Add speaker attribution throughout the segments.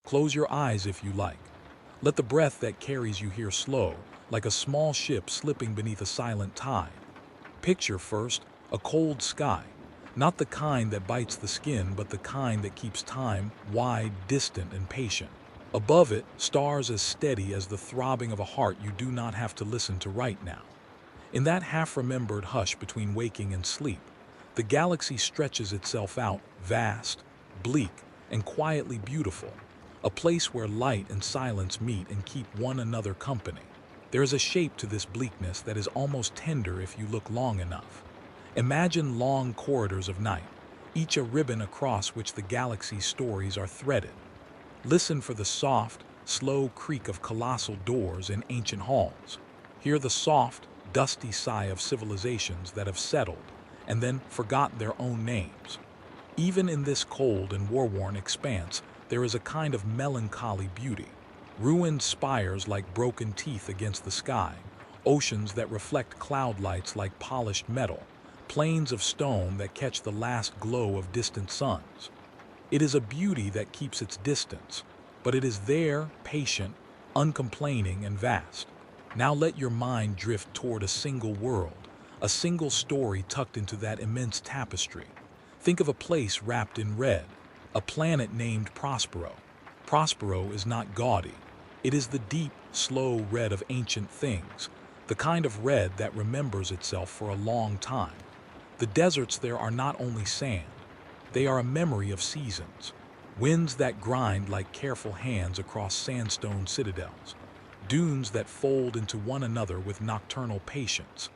Speaker 1: Close your eyes if you like. Let the breath that carries you here slow, like a small ship slipping beneath a silent tide. Picture first a cold sky, not the kind that bites the skin, but the kind that keeps time wide, distant, and patient. Above it, stars as steady as the throbbing of a heart you do not have to listen to right now. In that half-remembered hush between waking and sleep, the galaxy stretches itself out, vast, bleak, and quietly beautiful, a place where light and silence meet and keep one another company. There is a shape to this bleakness that is almost tender if you look long enough. Imagine long corridors of night, each a ribbon across which the galaxy's stories are threaded. Listen for the soft, slow creak of colossal doors in ancient halls. Hear the soft, dusty sigh of civilizations that have settled and then forgot their own names. Even in this cold and war-worn expanse, there is a kind of melancholy beauty. Ruined spires like broken teeth against the sky, oceans that reflect cloud lights like polished metal, plains of stone that catch the last glow of distant suns. It is a beauty that keeps its distance, but it is there, patient, uncomplaining, and vast. Now let your mind drift toward a single world, a single story tucked into that immense tapestry. Think of a place wrapped in red, a planet named Prospero. Prospero is not gaudy. It is the deep, slow red of ancient things, the kind of red that remembers itself for a long time. The deserts there are not only sand, they are a memory of seasons, winds that grind like careful hands across sandstone citadels, dunes that fold into one another with nocturnal patience,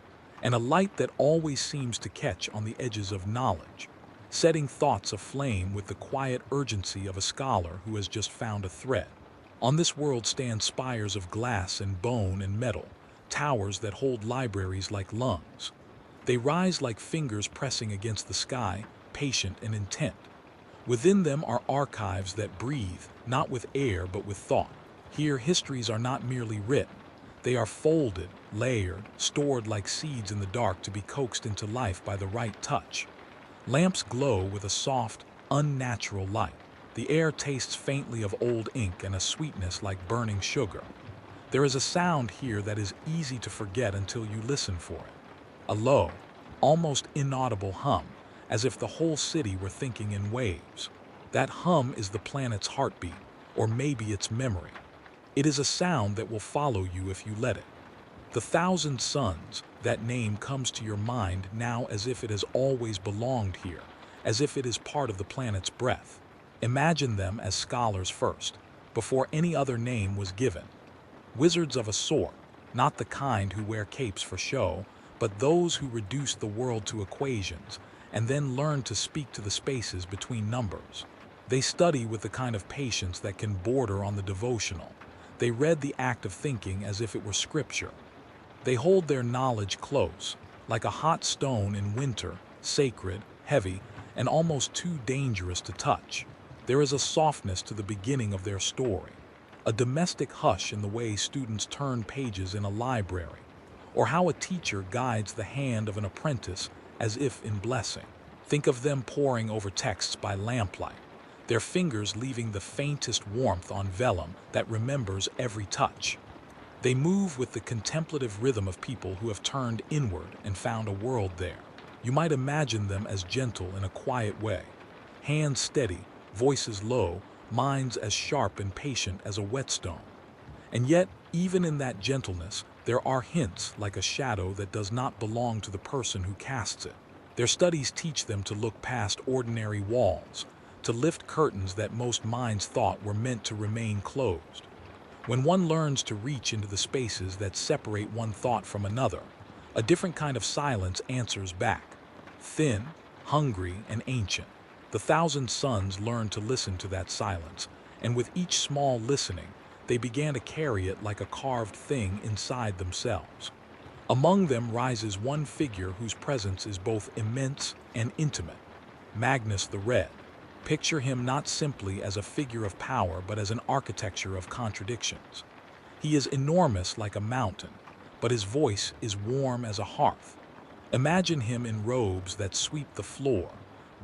Speaker 1: and a light that always seems to catch on the edges of knowledge, setting thoughts aflame with the quiet urgency of a scholar who has just found a thread. On this world stand spires of glass and bone and metal, towers that hold libraries like lungs. They rise like fingers pressing against the sky, patient and intent. Within them are archives that breathe, not with air but with thought. Here, histories are not merely written. They are folded, layered, stored like seeds in the dark to be coaxed into life by the right touch. Lamps glow with a soft, unnatural light. The air tastes faintly of old ink and a sweetness like burning sugar. There is a sound here that is easy to forget until you listen for it. A low, almost inaudible hum, as if the whole city were thinking in waves. That hum is the planet's heartbeat, or maybe its memory. It is a sound that will follow you if you let it. The thousand suns, that name comes to your mind now as if it has always belonged here, as if it is part of the planet's breath. Imagine them as scholars first, before any other name was given. Wizards of a sort, not the kind who wear capes for show, but those who reduce the world to equations and then learn to speak to the spaces between numbers. They study with the kind of patience that can border on the devotional. They read the act of thinking as if it were scripture. They hold their knowledge close, like a hot stone in winter, sacred, heavy, and almost too dangerous to touch. There is a softness to the beginning of their story, a domestic hush in the way students turn pages in a library, or how a teacher guides the hand of an apprentice as if in blessing. Think of them poring over texts by lamplight, their fingers leaving the faintest warmth on vellum that remembers every touch. They move with the contemplative rhythm of people who have turned inward and found a world there. You might imagine them as gentle in a quiet way, hands steady, voices low, minds as sharp and patient as a whetstone. And yet, even in that gentleness, there are hints like a shadow that does not belong to the person who casts it. Their studies teach them to look past ordinary walls, to lift curtains that most minds thought were meant to remain closed. When one learns to reach into the spaces that separate one thought from another, a different kind of silence answers back, thin, hungry, and ancient. The thousand suns learned to listen to that silence, and with each small listening, they began to carry it like a carved thing inside themselves. Among them rises one figure whose presence is both immense and intimate, Magnus the Red. Picture him not simply as a figure of power, but as an architecture of contradictions. He is enormous like a mountain, but his voice is warm as a hearth. Imagine him in robes that sweep the floor,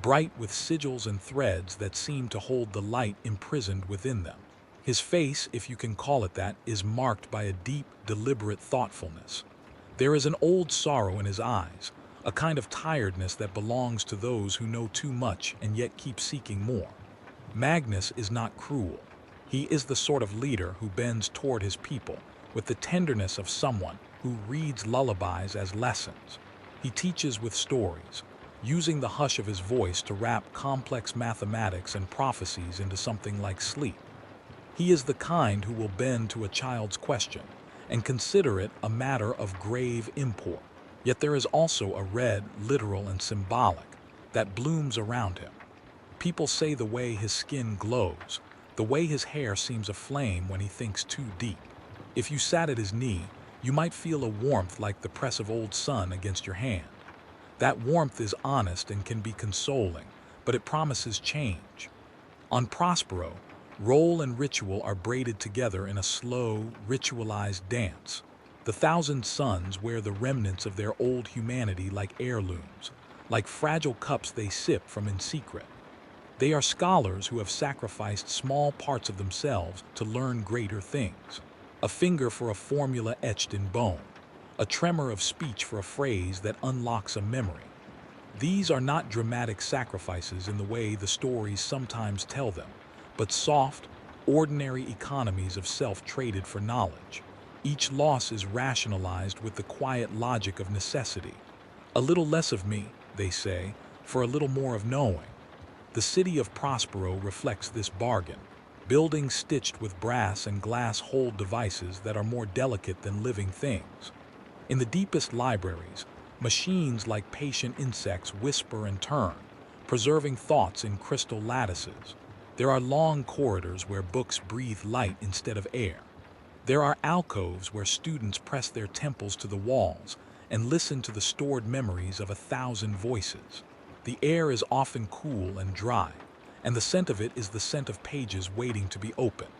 Speaker 1: bright with sigils and threads that seem to hold the light imprisoned within them. His face, if you can call it that, is marked by a deep, deliberate thoughtfulness. There is an old sorrow in his eyes, a kind of tiredness that belongs to those who know too much and yet keep seeking more. Magnus is not cruel. He is the sort of leader who bends toward his people with the tenderness of someone who reads lullabies as lessons. He teaches with stories, using the hush of his voice to wrap complex mathematics and prophecies into something like sleep. He is the kind who will bend to a child's question and consider it a matter of grave import. Yet there is also a red, literal and symbolic, that blooms around him. People say the way his skin glows, the way his hair seems aflame when he thinks too deep. If you sat at his knee, you might feel a warmth like the press of old sun against your hand. That warmth is honest and can be consoling, but it promises change. On Prospero, role and ritual are braided together in a slow, ritualized dance. The thousand suns wear the remnants of their old humanity like heirlooms, like fragile cups they sip from in secret. They are scholars who have sacrificed small parts of themselves to learn greater things. A finger for a formula etched in bone, a tremor of speech for a phrase that unlocks a memory. These are not dramatic sacrifices in the way the stories sometimes tell them, but soft, ordinary economies of self traded for knowledge. Each loss is rationalized with the quiet logic of necessity. A little less of me, they say, for a little more of knowing. The city of Prospero reflects this bargain. Buildings stitched with brass and glass hold devices that are more delicate than living things. In the deepest libraries, machines like patient insects whisper and turn, preserving thoughts in crystal lattices. There are long corridors where books breathe light instead of air. There are alcoves where students press their temples to the walls and listen to the stored memories of 1,000 voices. The air is often cool and dry, and the scent of it is the scent of pages waiting to be opened.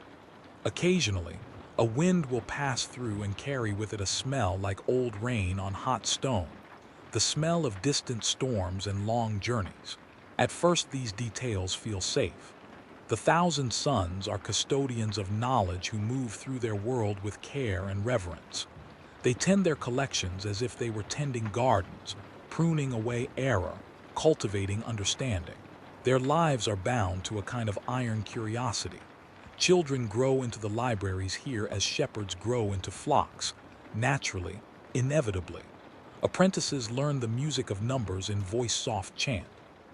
Speaker 1: Occasionally, a wind will pass through and carry with it a smell like old rain on hot stone, the smell of distant storms and long journeys. At first, these details feel safe. The 1,000 suns are custodians of knowledge who move through their world with care and reverence. They tend their collections as if they were tending gardens, pruning away error, cultivating understanding. Their lives are bound to a kind of iron curiosity. Children grow into the libraries here as shepherds grow into flocks, naturally, inevitably. Apprentices learn the music of numbers in voice-soft chant.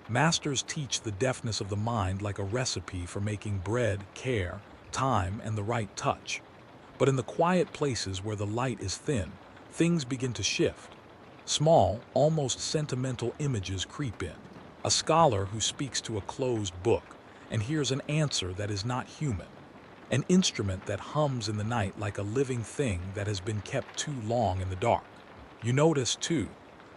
Speaker 1: Masters teach the deftness of the mind like a recipe for making bread, care, time, and the right touch. But in the quiet places where the light is thin, things begin to shift. Small, almost sentimental images creep in. A scholar who speaks to a closed book and hears an answer that is not human. An instrument that hums in the night like a living thing that has been kept too long in the dark. You notice, too,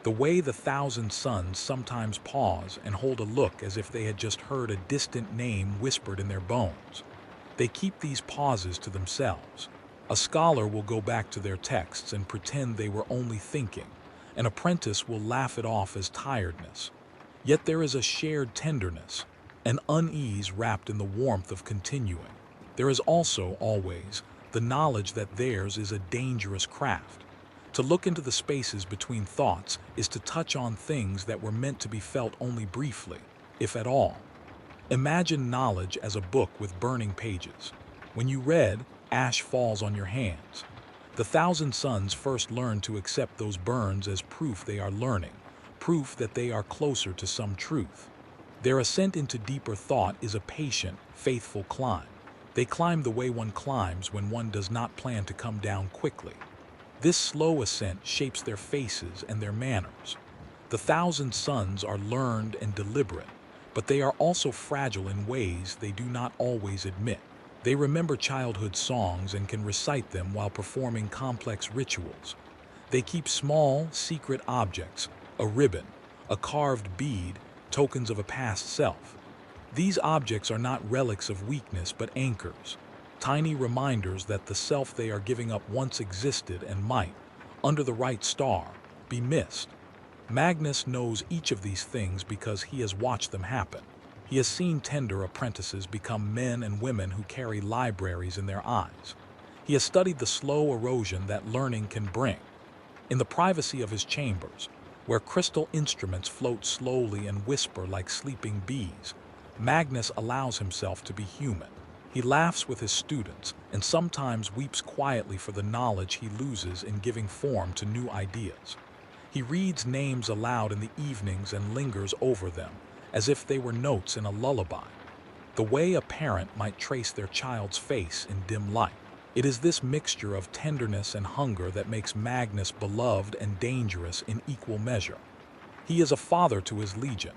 Speaker 1: the way the 1,000 suns sometimes pause and hold a look as if they had just heard a distant name whispered in their bones. They keep these pauses to themselves. A scholar will go back to their texts and pretend they were only thinking. An apprentice will laugh it off as tiredness. Yet there is a shared tenderness, an unease wrapped in the warmth of continuing. There is also, always, the knowledge that theirs is a dangerous craft. To look into the spaces between thoughts is to touch on things that were meant to be felt only briefly, if at all. Imagine knowledge as a book with burning pages. When you read, ash falls on your hands. The 1,000 suns first learn to accept those burns as proof they are learning, proof that they are closer to some truth. Their ascent into deeper thought is a patient, faithful climb. They climb the way one climbs when one does not plan to come down quickly. This slow ascent shapes their faces and their manners. The 1,000 suns are learned and deliberate, but they are also fragile in ways they do not always admit. They remember childhood songs and can recite them while performing complex rituals. They keep small, secret objects, a ribbon, a carved bead, tokens of a past self. These objects are not relics of weakness but anchors, tiny reminders that the self they are giving up once existed and might, under the right star, be missed. Magnus knows each of these things because he has watched them happen. He has seen tender apprentices become men and women who carry libraries in their eyes. He has studied the slow erosion that learning can bring. In the privacy of his chambers, where crystal instruments float slowly and whisper like sleeping bees, Magnus allows himself to be human. He laughs with his students and sometimes weeps quietly for the knowledge he loses in giving form to new ideas. He reads names aloud in the evenings and lingers over them, as if they were notes in a lullaby, the way a parent might trace their child's face in dim light. It is this mixture of tenderness and hunger that makes Magnus beloved and dangerous in equal measure. He is a father to his legion,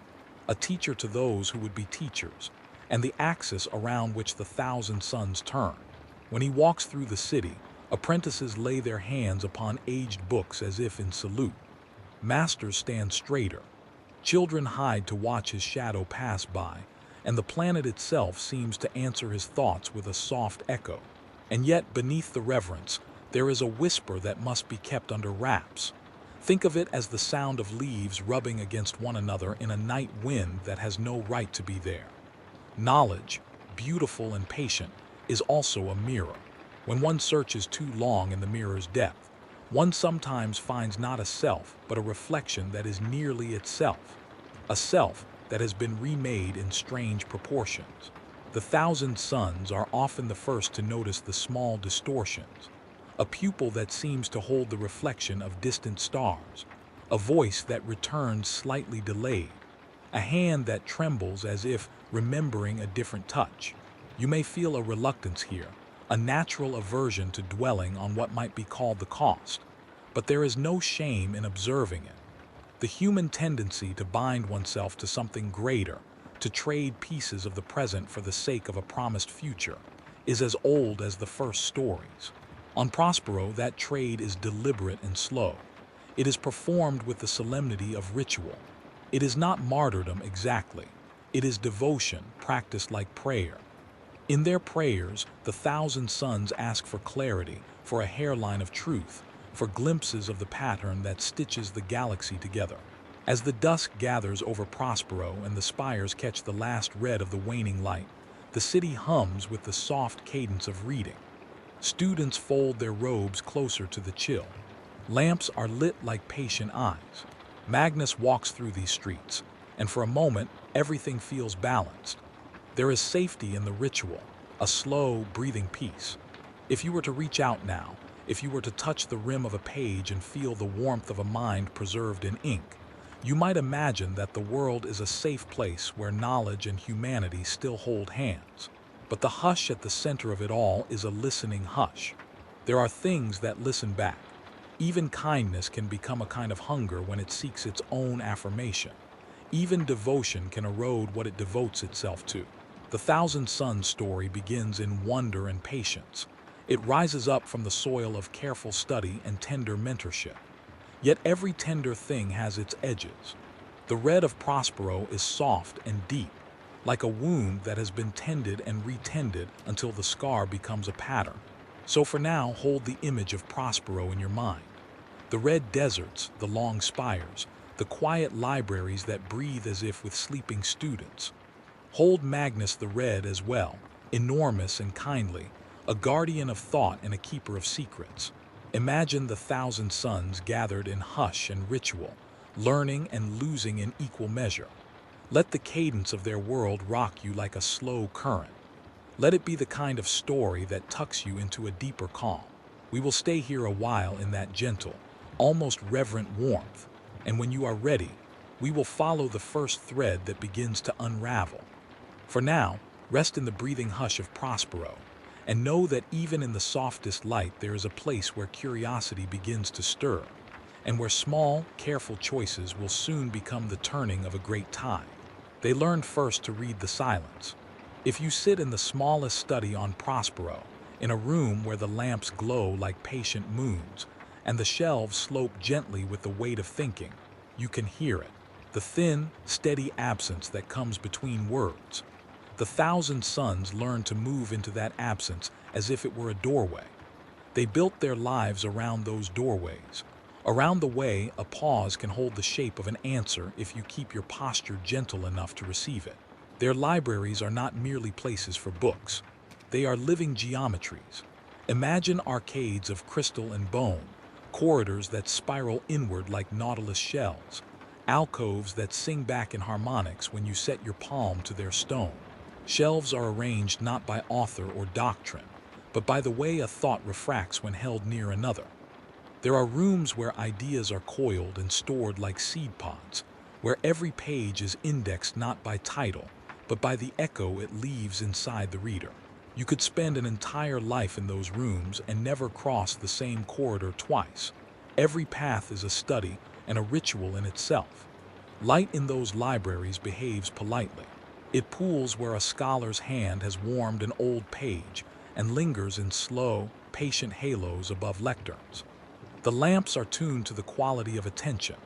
Speaker 1: a teacher to those who would be teachers, and the axis around which the thousand suns turn. When he walks through the city, apprentices lay their hands upon aged books as if in salute. Masters stand straighter. Children hide to watch his shadow pass by, and the planet itself seems to answer his thoughts with a soft echo. And yet, beneath the reverence, there is a whisper that must be kept under wraps. Think of it as the sound of leaves rubbing against one another in a night wind that has no right to be there. Knowledge, beautiful and patient, is also a mirror. When one searches too long in the mirror's depth, one sometimes finds not a self, but a reflection that is nearly itself. A self that has been remade in strange proportions. The thousand suns are often the first to notice the small distortions. A pupil that seems to hold the reflection of distant stars. A voice that returns slightly delayed. A hand that trembles as if remembering a different touch. You may feel a reluctance here, a natural aversion to dwelling on what might be called the cost. But there is no shame in observing it. The human tendency to bind oneself to something greater, to trade pieces of the present for the sake of a promised future, is as old as the first stories. On Prospero, that trade is deliberate and slow. It is performed with the solemnity of ritual. It is not martyrdom exactly. It is devotion practiced like prayer. In their prayers, the thousand suns ask for clarity, for a hairline of truth, for glimpses of the pattern that stitches the galaxy together. As the dusk gathers over Prospero and the spires catch the last red of the waning light, the city hums with the soft cadence of reading. Students fold their robes closer to the chill. Lamps are lit like patient eyes. Magnus walks through these streets, and for a moment, everything feels balanced. There is safety in the ritual, a slow, breathing peace. If you were to reach out now, if you were to touch the rim of a page and feel the warmth of a mind preserved in ink, you might imagine that the world is a safe place where knowledge and humanity still hold hands. But the hush at the center of it all is a listening hush. There are things that listen back. Even kindness can become a kind of hunger when it seeks its own affirmation. Even devotion can erode what it devotes itself to. The Thousand Suns story begins in wonder and patience. It rises up from the soil of careful study and tender mentorship. Yet every tender thing has its edges. The red of Prospero is soft and deep, like a wound that has been tended and retended until the scar becomes a pattern. So for now, hold the image of Prospero in your mind. The red deserts, the long spires, the quiet libraries that breathe as if with sleeping students. Hold Magnus the Red as well, enormous and kindly, a guardian of thought and a keeper of secrets. Imagine the thousand suns gathered in hush and ritual, learning and losing in equal measure. Let the cadence of their world rock you like a slow current. Let it be the kind of story that tucks you into a deeper calm. We will stay here a while in that gentle, almost reverent warmth, and when you are ready, we will follow the first thread that begins to unravel. For now, rest in the breathing hush of Prospero, and know that even in the softest light there is a place where curiosity begins to stir, and where small, careful choices will soon become the turning of a great tide. They learned first to read the silence. If you sit in the smallest study on Prospero, in a room where the lamps glow like patient moons, and the shelves slope gently with the weight of thinking, you can hear it, the thin, steady absence that comes between words. The thousand suns learned to move into that absence as if it were a doorway. They built their lives around those doorways. Around the way, a pause can hold the shape of an answer if you keep your posture gentle enough to receive it. Their libraries are not merely places for books. They are living geometries. Imagine arcades of crystal and bone, corridors that spiral inward like nautilus shells, alcoves that sing back in harmonics when you set your palm to their stone. Shelves are arranged not by author or doctrine, but by the way a thought refracts when held near another. There are rooms where ideas are coiled and stored like seed pods, where every page is indexed not by title, but by the echo it leaves inside the reader. You could spend an entire life in those rooms and never cross the same corridor twice. Every path is a study and a ritual in itself. Light in those libraries behaves politely. It pools where a scholar's hand has warmed an old page and lingers in slow, patient halos above lecterns. The lamps are tuned to the quality of attention.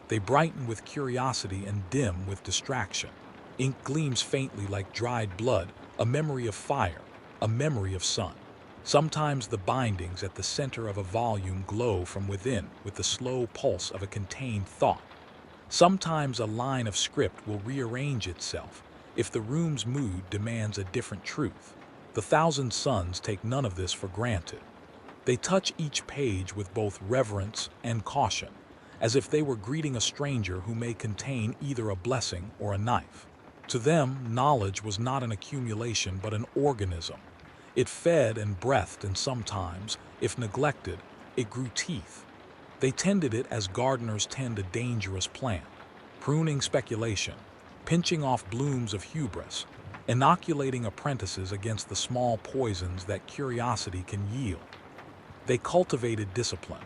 Speaker 1: They brighten with curiosity and dim with distraction. Ink gleams faintly like dried blood, a memory of fire, a memory of sun. Sometimes the bindings at the center of a volume glow from within with the slow pulse of a contained thought. Sometimes a line of script will rearrange itself if the room's mood demands a different truth. The Thousand Suns take none of this for granted. They touch each page with both reverence and caution, as if they were greeting a stranger who may contain either a blessing or a knife. To them, knowledge was not an accumulation but an organism. It fed and breathed, and sometimes, if neglected, it grew teeth. They tended it as gardeners tend a dangerous plant, pruning speculation, pinching off blooms of hubris, inoculating apprentices against the small poisons that curiosity can yield. They cultivated discipline,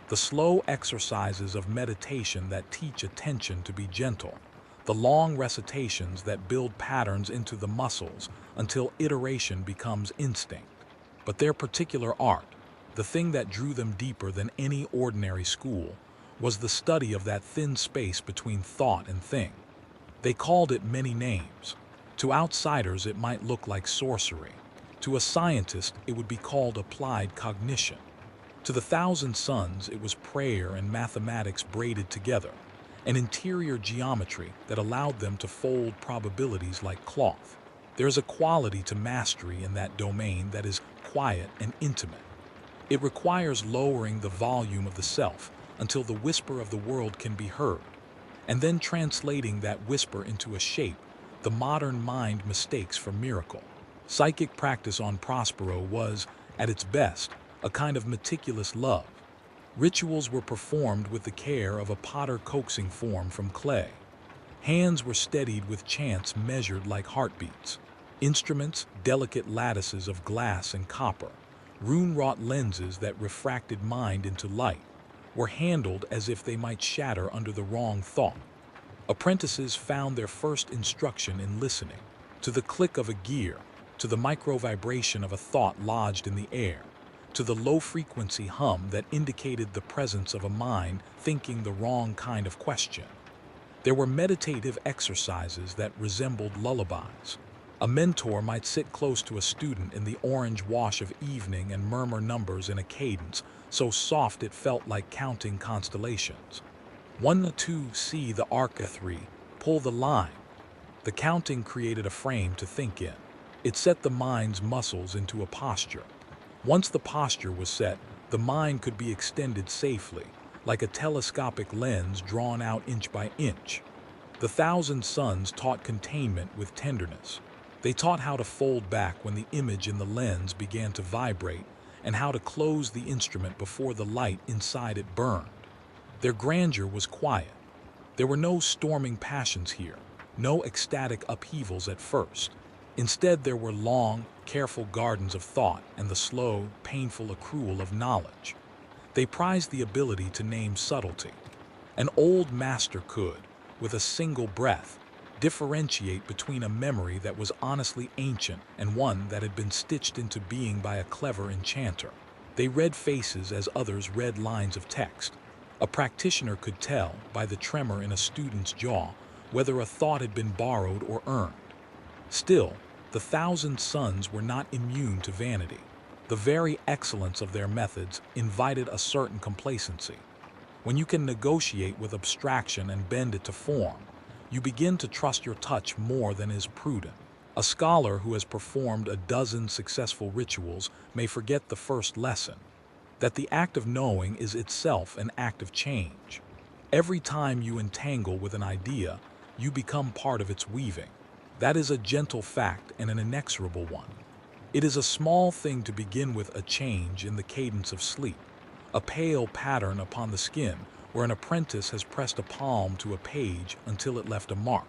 Speaker 1: the slow exercises of meditation that teach attention to be gentle, the long recitations that build patterns into the muscles until iteration becomes instinct. But their particular art, the thing that drew them deeper than any ordinary school, was the study of that thin space between thought and thing. They called it many names. To outsiders it might look like sorcery. To a scientist it would be called applied cognition. To the Thousand Suns it was prayer and mathematics braided together, an interior geometry that allowed them to fold probabilities like cloth. There is a quality to mastery in that domain that is quiet and intimate. It requires lowering the volume of the self until the whisper of the world can be heard, and then translating that whisper into a shape the modern mind mistakes for miracle. Psychic practice on Prospero was, at its best, a kind of meticulous love. Rituals were performed with the care of a potter coaxing form from clay. Hands were steadied with chants measured like heartbeats. Instruments, delicate lattices of glass and copper, rune-wrought lenses that refracted mind into light, were handled as if they might shatter under the wrong thought. Apprentices found their first instruction in listening, to the click of a gear, to the micro-vibration of a thought lodged in the air, to the low-frequency hum that indicated the presence of a mind thinking the wrong kind of question. There were meditative exercises that resembled lullabies. A mentor might sit close to a student in the orange wash of evening and murmur numbers in a cadence so soft it felt like counting constellations. 1, 2, see the arca 3, pull the line. The counting created a frame to think in. It set the mind's muscles into a posture. Once the posture was set, the mind could be extended safely, like a telescopic lens drawn out inch by inch. The Thousand Suns taught containment with tenderness. They taught how to fold back when the image in the lens began to vibrate, and how to close the instrument before the light inside it burned. Their grandeur was quiet. There were no storming passions here, no ecstatic upheavals at first. Instead, there were long, careful gardens of thought and the slow, painful accrual of knowledge. They prized the ability to name subtlety. An old master could, with a single breath, differentiate between a memory that was honestly ancient and one that had been stitched into being by a clever enchanter. They read faces as others read lines of text. A practitioner could tell, by the tremor in a student's jaw, whether a thought had been borrowed or earned. Still, the Thousand Suns were not immune to vanity. The very excellence of their methods invited a certain complacency. When you can negotiate with abstraction and bend it to form, You begin to trust your touch more than is prudent. A scholar who has performed a dozen successful rituals may forget the first lesson, that the act of knowing is itself an act of change. Every time you entangle with an idea, you become part of its weaving. That is a gentle fact and an inexorable one. It is a small thing to begin with, a change in the cadence of sleep, a pale pattern upon the skin where an apprentice has pressed a palm to a page until it left a mark.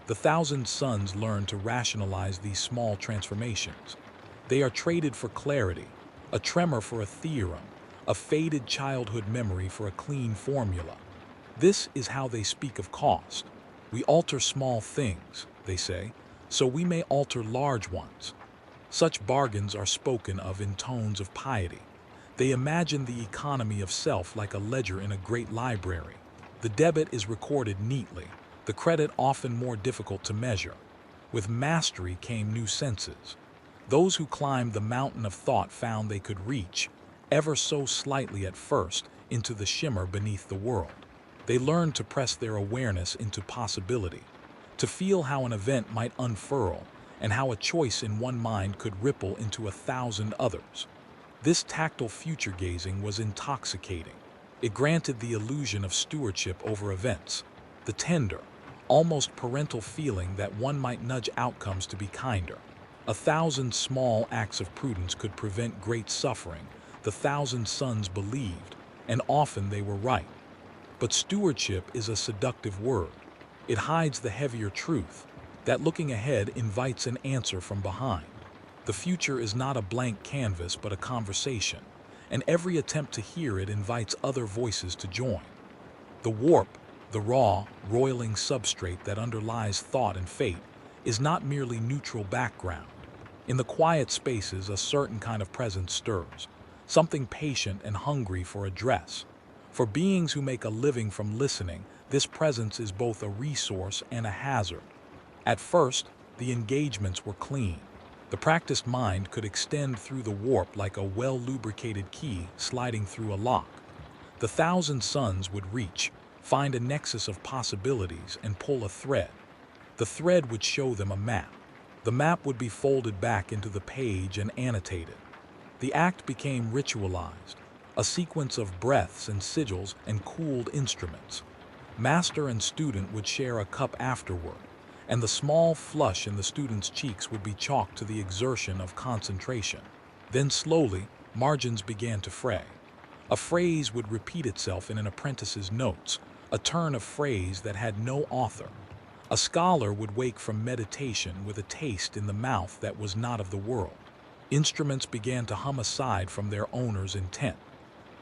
Speaker 1: The thousand suns learn to rationalize these small transformations. They are traded for clarity, a tremor for a theorem, a faded childhood memory for a clean formula. This is how they speak of cost. We alter small things, they say, so we may alter large ones. Such bargains are spoken of in tones of piety. They imagine the economy of self like a ledger in a great library. The debit is recorded neatly, the credit often more difficult to measure. With mastery came new senses. Those who climbed the mountain of thought found they could reach, ever so slightly at first, into the shimmer beneath the world. They learned to press their awareness into possibility, to feel how an event might unfurl, and how a choice in one mind could ripple into 1,000 others. This tactile future-gazing was intoxicating. It granted the illusion of stewardship over events, the tender, almost parental feeling that one might nudge outcomes to be kinder. 1,000 small acts of prudence could prevent great suffering, the thousand suns believed, and often they were right. But stewardship is a seductive word. It hides the heavier truth, that looking ahead invites an answer from behind. The future is not a blank canvas but a conversation, and every attempt to hear it invites other voices to join. The warp, the raw, roiling substrate that underlies thought and fate, is not merely neutral background. In the quiet spaces, a certain kind of presence stirs, something patient and hungry for address. For beings who make a living from listening, this presence is both a resource and a hazard. At first, the engagements were clean. The practiced mind could extend through the warp like a well-lubricated key sliding through a lock. The 1,000 suns would reach, find a nexus of possibilities, and pull a thread. The thread would show them a map. The map would be folded back into the page and annotated. The act became ritualized, a sequence of breaths and sigils and cooled instruments. Master and student would share a cup afterward, and the small flush in the student's cheeks would be chalked to the exertion of concentration. Then slowly, margins began to fray. A phrase would repeat itself in an apprentice's notes, a turn of phrase that had no author. A scholar would wake from meditation with a taste in the mouth that was not of the world. Instruments began to hum aside from their owner's intent.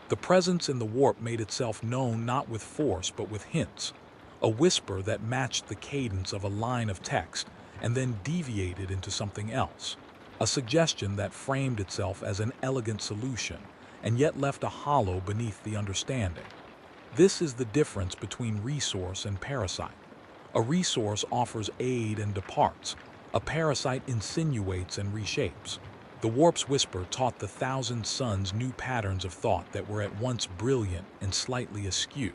Speaker 1: The presence in the warp made itself known not with force but with hints, a whisper that matched the cadence of a line of text and then deviated into something else, a suggestion that framed itself as an elegant solution and yet left a hollow beneath the understanding. This is the difference between resource and parasite. A resource offers aid and departs. A parasite insinuates and reshapes. The warp's whisper taught the 1,000 suns new patterns of thought that were at once brilliant and slightly askew.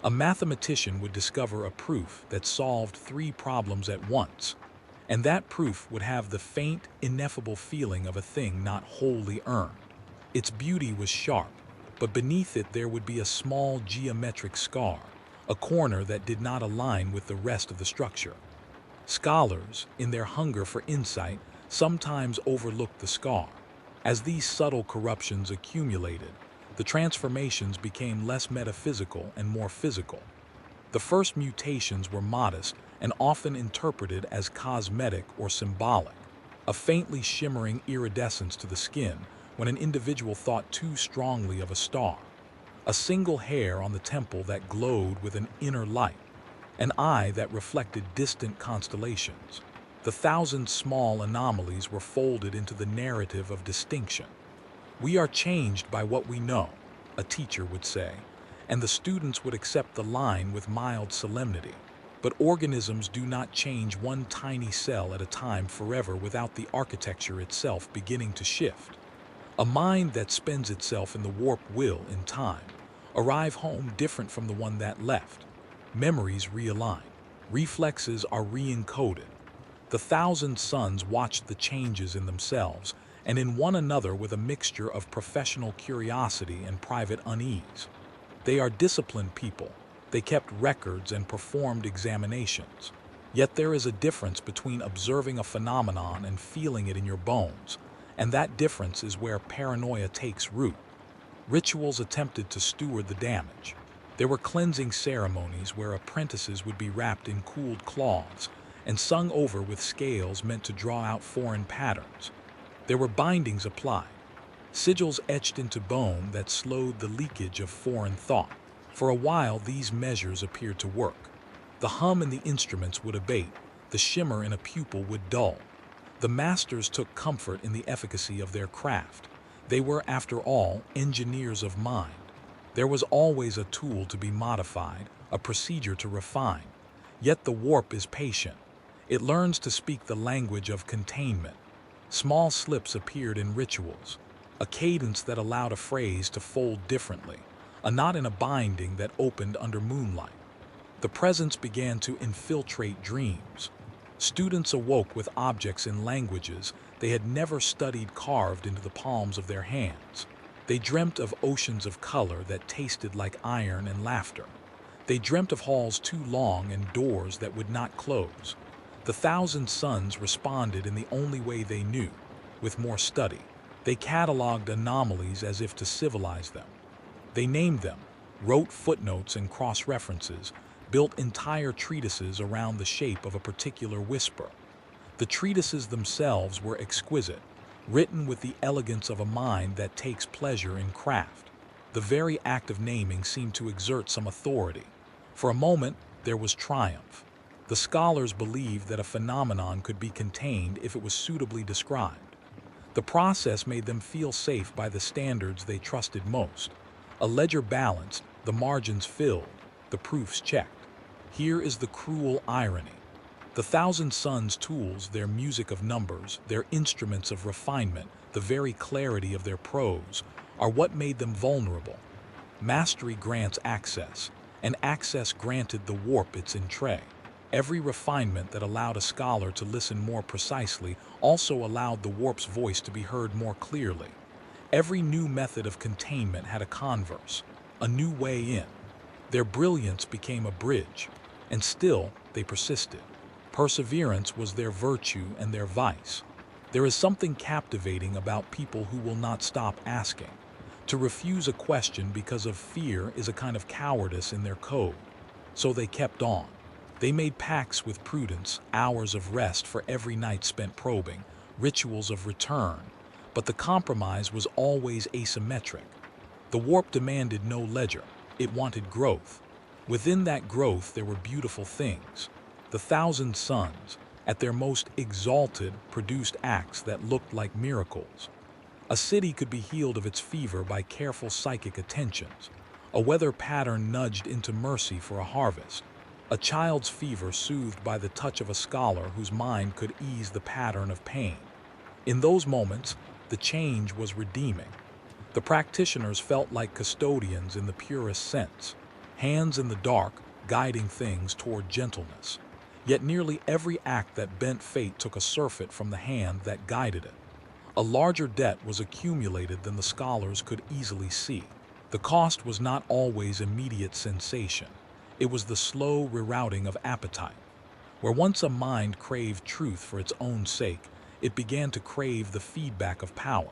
Speaker 1: A mathematician would discover a proof that solved 3 problems at once, and that proof would have the faint, ineffable feeling of a thing not wholly earned. Its beauty was sharp, but beneath it there would be a small geometric scar, a corner that did not align with the rest of the structure. Scholars, in their hunger for insight, sometimes overlooked the scar. As these subtle corruptions accumulated, the transformations became less metaphysical and more physical. The first mutations were modest and often interpreted as cosmetic or symbolic, a faintly shimmering iridescence to the skin when an individual thought too strongly of a star, a single hair on the temple that glowed with an inner light, an eye that reflected distant constellations. The 1,000 small anomalies were folded into the narrative of distinction. We are changed by what we know, a teacher would say, and the students would accept the line with mild solemnity. But organisms do not change one tiny cell at a time forever without the architecture itself beginning to shift. A mind that spends itself in the warp will, in time, arrive home different from the one that left. Memories realign. Reflexes are re-encoded. The thousand suns watched the changes in themselves and in one another with a mixture of professional curiosity and private unease. They are disciplined people. They kept records and performed examinations. Yet there is a difference between observing a phenomenon and feeling it in your bones, and that difference is where paranoia takes root. Rituals attempted to steward the damage. There were cleansing ceremonies where apprentices would be wrapped in cooled cloths and sung over with scales meant to draw out foreign patterns. There were bindings applied, sigils etched into bone that slowed the leakage of foreign thought. For a while, these measures appeared to work. The hum in the instruments would abate, the shimmer in a pupil would dull. The masters took comfort in the efficacy of their craft. They were, after all, engineers of mind. There was always a tool to be modified, a procedure to refine. Yet the warp is patient. It learns to speak the language of containment. Small slips appeared in rituals, a cadence that allowed a phrase to fold differently, a knot in a binding that opened under moonlight. The presence began to infiltrate dreams. Students awoke with objects in languages they had never studied carved into the palms of their hands. They dreamt of oceans of color that tasted like iron and laughter. They dreamt of halls too long and doors that would not close. The thousand suns responded in the only way they knew, with more study. They cataloged anomalies as if to civilize them. They named them, wrote footnotes and cross-references, built entire treatises around the shape of a particular whisper. The treatises themselves were exquisite, written with the elegance of a mind that takes pleasure in craft. The very act of naming seemed to exert some authority. For a moment, there was triumph. The scholars believed that a phenomenon could be contained if it was suitably described. The process made them feel safe by the standards they trusted most. A ledger balanced, the margins filled, the proofs checked. Here is the cruel irony. The thousand suns' tools, their music of numbers, their instruments of refinement, the very clarity of their prose, are what made them vulnerable. Mastery grants access, and access granted the warp its entree. Every refinement that allowed a scholar to listen more precisely also allowed the warp's voice to be heard more clearly. Every new method of containment had a converse, a new way in. Their brilliance became a bridge, and still they persisted. Perseverance was their virtue and their vice. There is something captivating about people who will not stop asking. To refuse a question because of fear is a kind of cowardice in their code. So they kept on. They made pacts with prudence, hours of rest for every night spent probing, rituals of return, but the compromise was always asymmetric. The warp demanded no ledger, it wanted growth. Within that growth there were beautiful things. The thousand suns, at their most exalted, produced acts that looked like miracles. A city could be healed of its fever by careful psychic attentions. A weather pattern nudged into mercy for a harvest. A child's fever soothed by the touch of a scholar whose mind could ease the pattern of pain. In those moments, the change was redeeming. The practitioners felt like custodians in the purest sense, hands in the dark, guiding things toward gentleness. Yet nearly every act that bent fate took a surfeit from the hand that guided it. A larger debt was accumulated than the scholars could easily see. The cost was not always immediate sensation. It was the slow rerouting of appetite. Where once a mind craved truth for its own sake, it began to crave the feedback of power.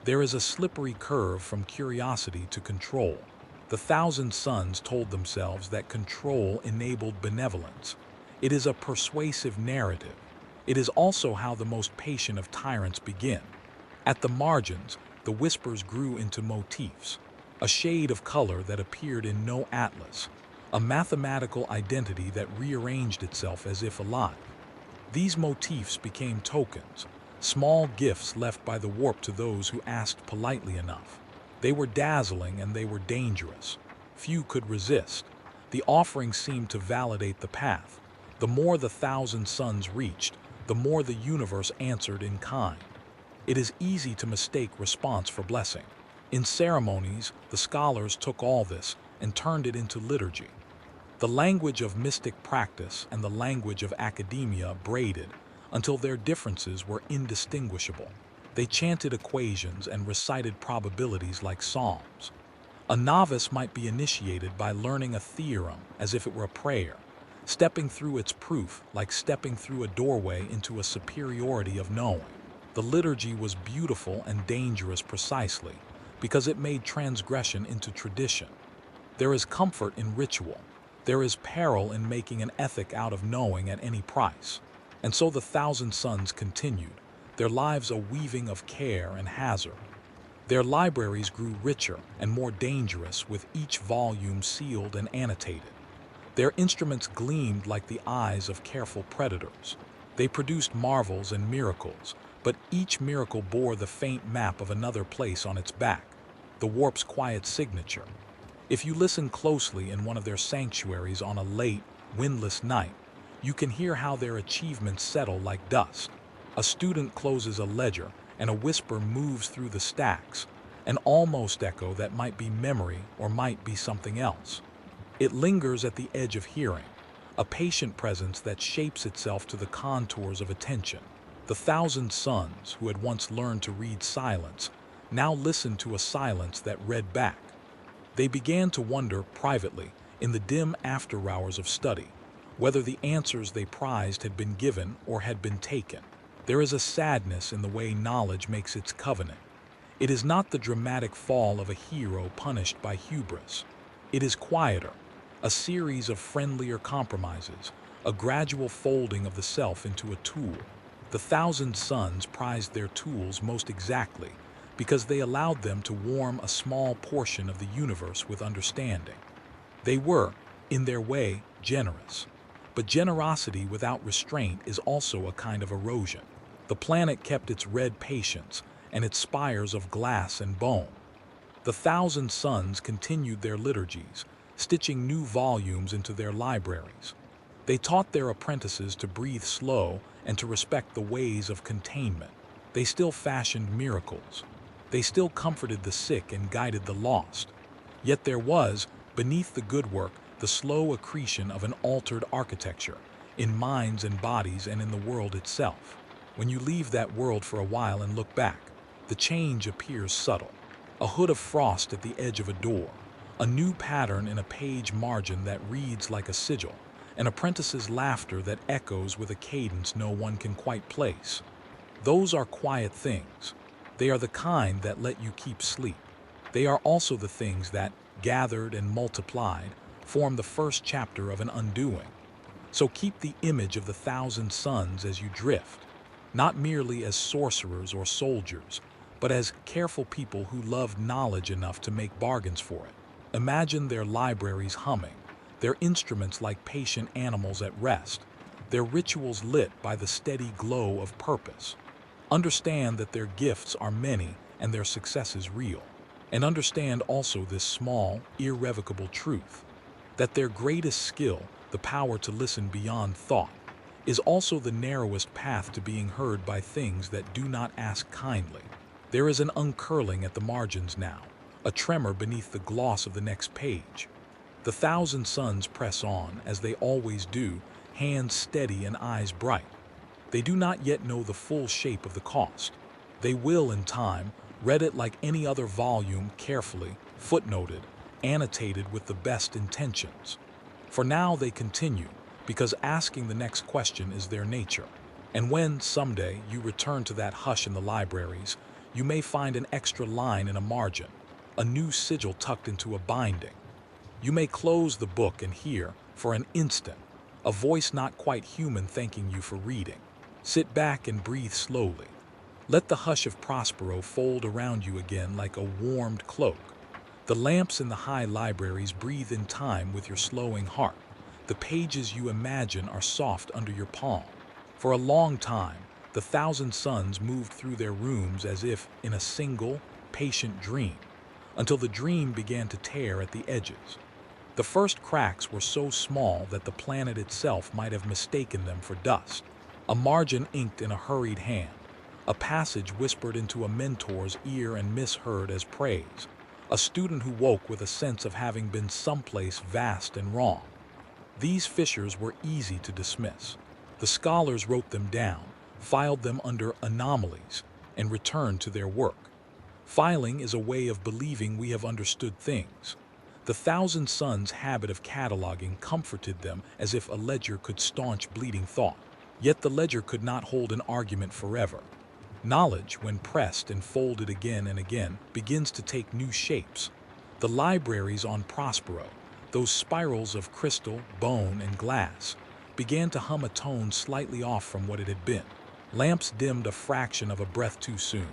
Speaker 1: There is a slippery curve from curiosity to control. The thousand suns told themselves that control enabled benevolence. It is a persuasive narrative. It is also how the most patient of tyrants begin. At the margins, the whispers grew into motifs, a shade of color that appeared in no atlas, a mathematical identity that rearranged itself as if alive. These motifs became tokens, small gifts left by the warp to those who asked politely enough. They were dazzling and they were dangerous. Few could resist. The offering seemed to validate the path. The more the thousand suns reached, the more the universe answered in kind. It is easy to mistake response for blessing. In ceremonies, the scholars took all this and turned it into liturgy. The the language of mystic practice and the language of academia braided until their differences were indistinguishable. They chanted equations and recited probabilities like psalms. A novice might be initiated by learning a theorem as if it were a prayer, stepping through its proof like stepping through a doorway into a superiority of knowing. The liturgy was beautiful and dangerous precisely because it made transgression into tradition. There is comfort in ritual. There is peril in making an ethic out of knowing at any price. And so the thousand sons continued, their lives a weaving of care and hazard. Their libraries grew richer and more dangerous with each volume sealed and annotated. Their instruments gleamed like the eyes of careful predators. They produced marvels and miracles, but each miracle bore the faint map of another place on its back, the warp's quiet signature. If you listen closely in one of their sanctuaries on a late, windless night, you can hear how their achievements settle like dust. A student closes a ledger, and a whisper moves through the stacks, an almost echo that might be memory or might be something else. It lingers at the edge of hearing, a patient presence that shapes itself to the contours of attention. The thousand sons, who had once learned to read silence, now listened to a silence that read back. They began to wonder privately, in the dim after-hours of study, whether the answers they prized had been given or had been taken. There is a sadness in the way knowledge makes its covenant. It is not the dramatic fall of a hero punished by hubris. It is quieter, a series of friendlier compromises, a gradual folding of the self into a tool. The thousand sons prized their tools most exactly, because they allowed them to warm a small portion of the universe with understanding. They were, in their way, generous. But generosity without restraint is also a kind of erosion. The planet kept its red patience and its spires of glass and bone. The thousand sons continued their liturgies, stitching new volumes into their libraries. They taught their apprentices to breathe slow and to respect the ways of containment. They still fashioned miracles. They still comforted the sick and guided the lost. Yet there was, beneath the good work, the slow accretion of an altered architecture, in minds and bodies and in the world itself. When you leave that world for a while and look back, the change appears subtle. A hood of frost at the edge of a door, a new pattern in a page margin that reads like a sigil, an apprentice's laughter that echoes with a cadence no one can quite place. Those are quiet things. They are the kind that let you keep sleep. They are also the things that, gathered and multiplied, form the first chapter of an undoing. So keep the image of the thousand sons as you drift, not merely as sorcerers or soldiers, but as careful people who loved knowledge enough to make bargains for it. Imagine their libraries humming, their instruments like patient animals at rest, their rituals lit by the steady glow of purpose. Understand that their gifts are many and their successes real. And understand also this small, irrevocable truth, that their greatest skill, the power to listen beyond thought, is also the narrowest path to being heard by things that do not ask kindly. There is an uncurling at the margins now, a tremor beneath the gloss of the next page. The thousand sons press on, as they always do, hands steady and eyes bright. They do not yet know the full shape of the cost. They will, in time, read it like any other volume, carefully, footnoted, annotated with the best intentions. For now they continue, because asking the next question is their nature. And when, someday, you return to that hush in the libraries, you may find an extra line in a margin, a new sigil tucked into a binding. You may close the book and hear, for an instant, a voice not quite human thanking you for reading. Sit back and breathe slowly. Let the hush of Prospero fold around you again like a warmed cloak. The lamps in the high libraries breathe in time with your slowing heart. The pages you imagine are soft under your palm. For a long time, the thousand sons moved through their rooms as if in a single, patient dream, until the dream began to tear at the edges. The first cracks were so small that the planet itself might have mistaken them for dust. A margin inked in a hurried hand, a passage whispered into a mentor's ear and misheard as praise, a student who woke with a sense of having been someplace vast and wrong. These fissures were easy to dismiss. The scholars wrote them down, filed them under anomalies, and returned to their work. Filing is a way of believing we have understood things. The Thousand Sons' habit of cataloging comforted them as if a ledger could staunch bleeding thought. Yet the ledger could not hold an argument forever. Knowledge, when pressed and folded again and again, begins to take new shapes. The libraries on Prospero, those spirals of crystal, bone, and glass, began to hum a tone slightly off from what it had been. Lamps dimmed a fraction of a breath too soon.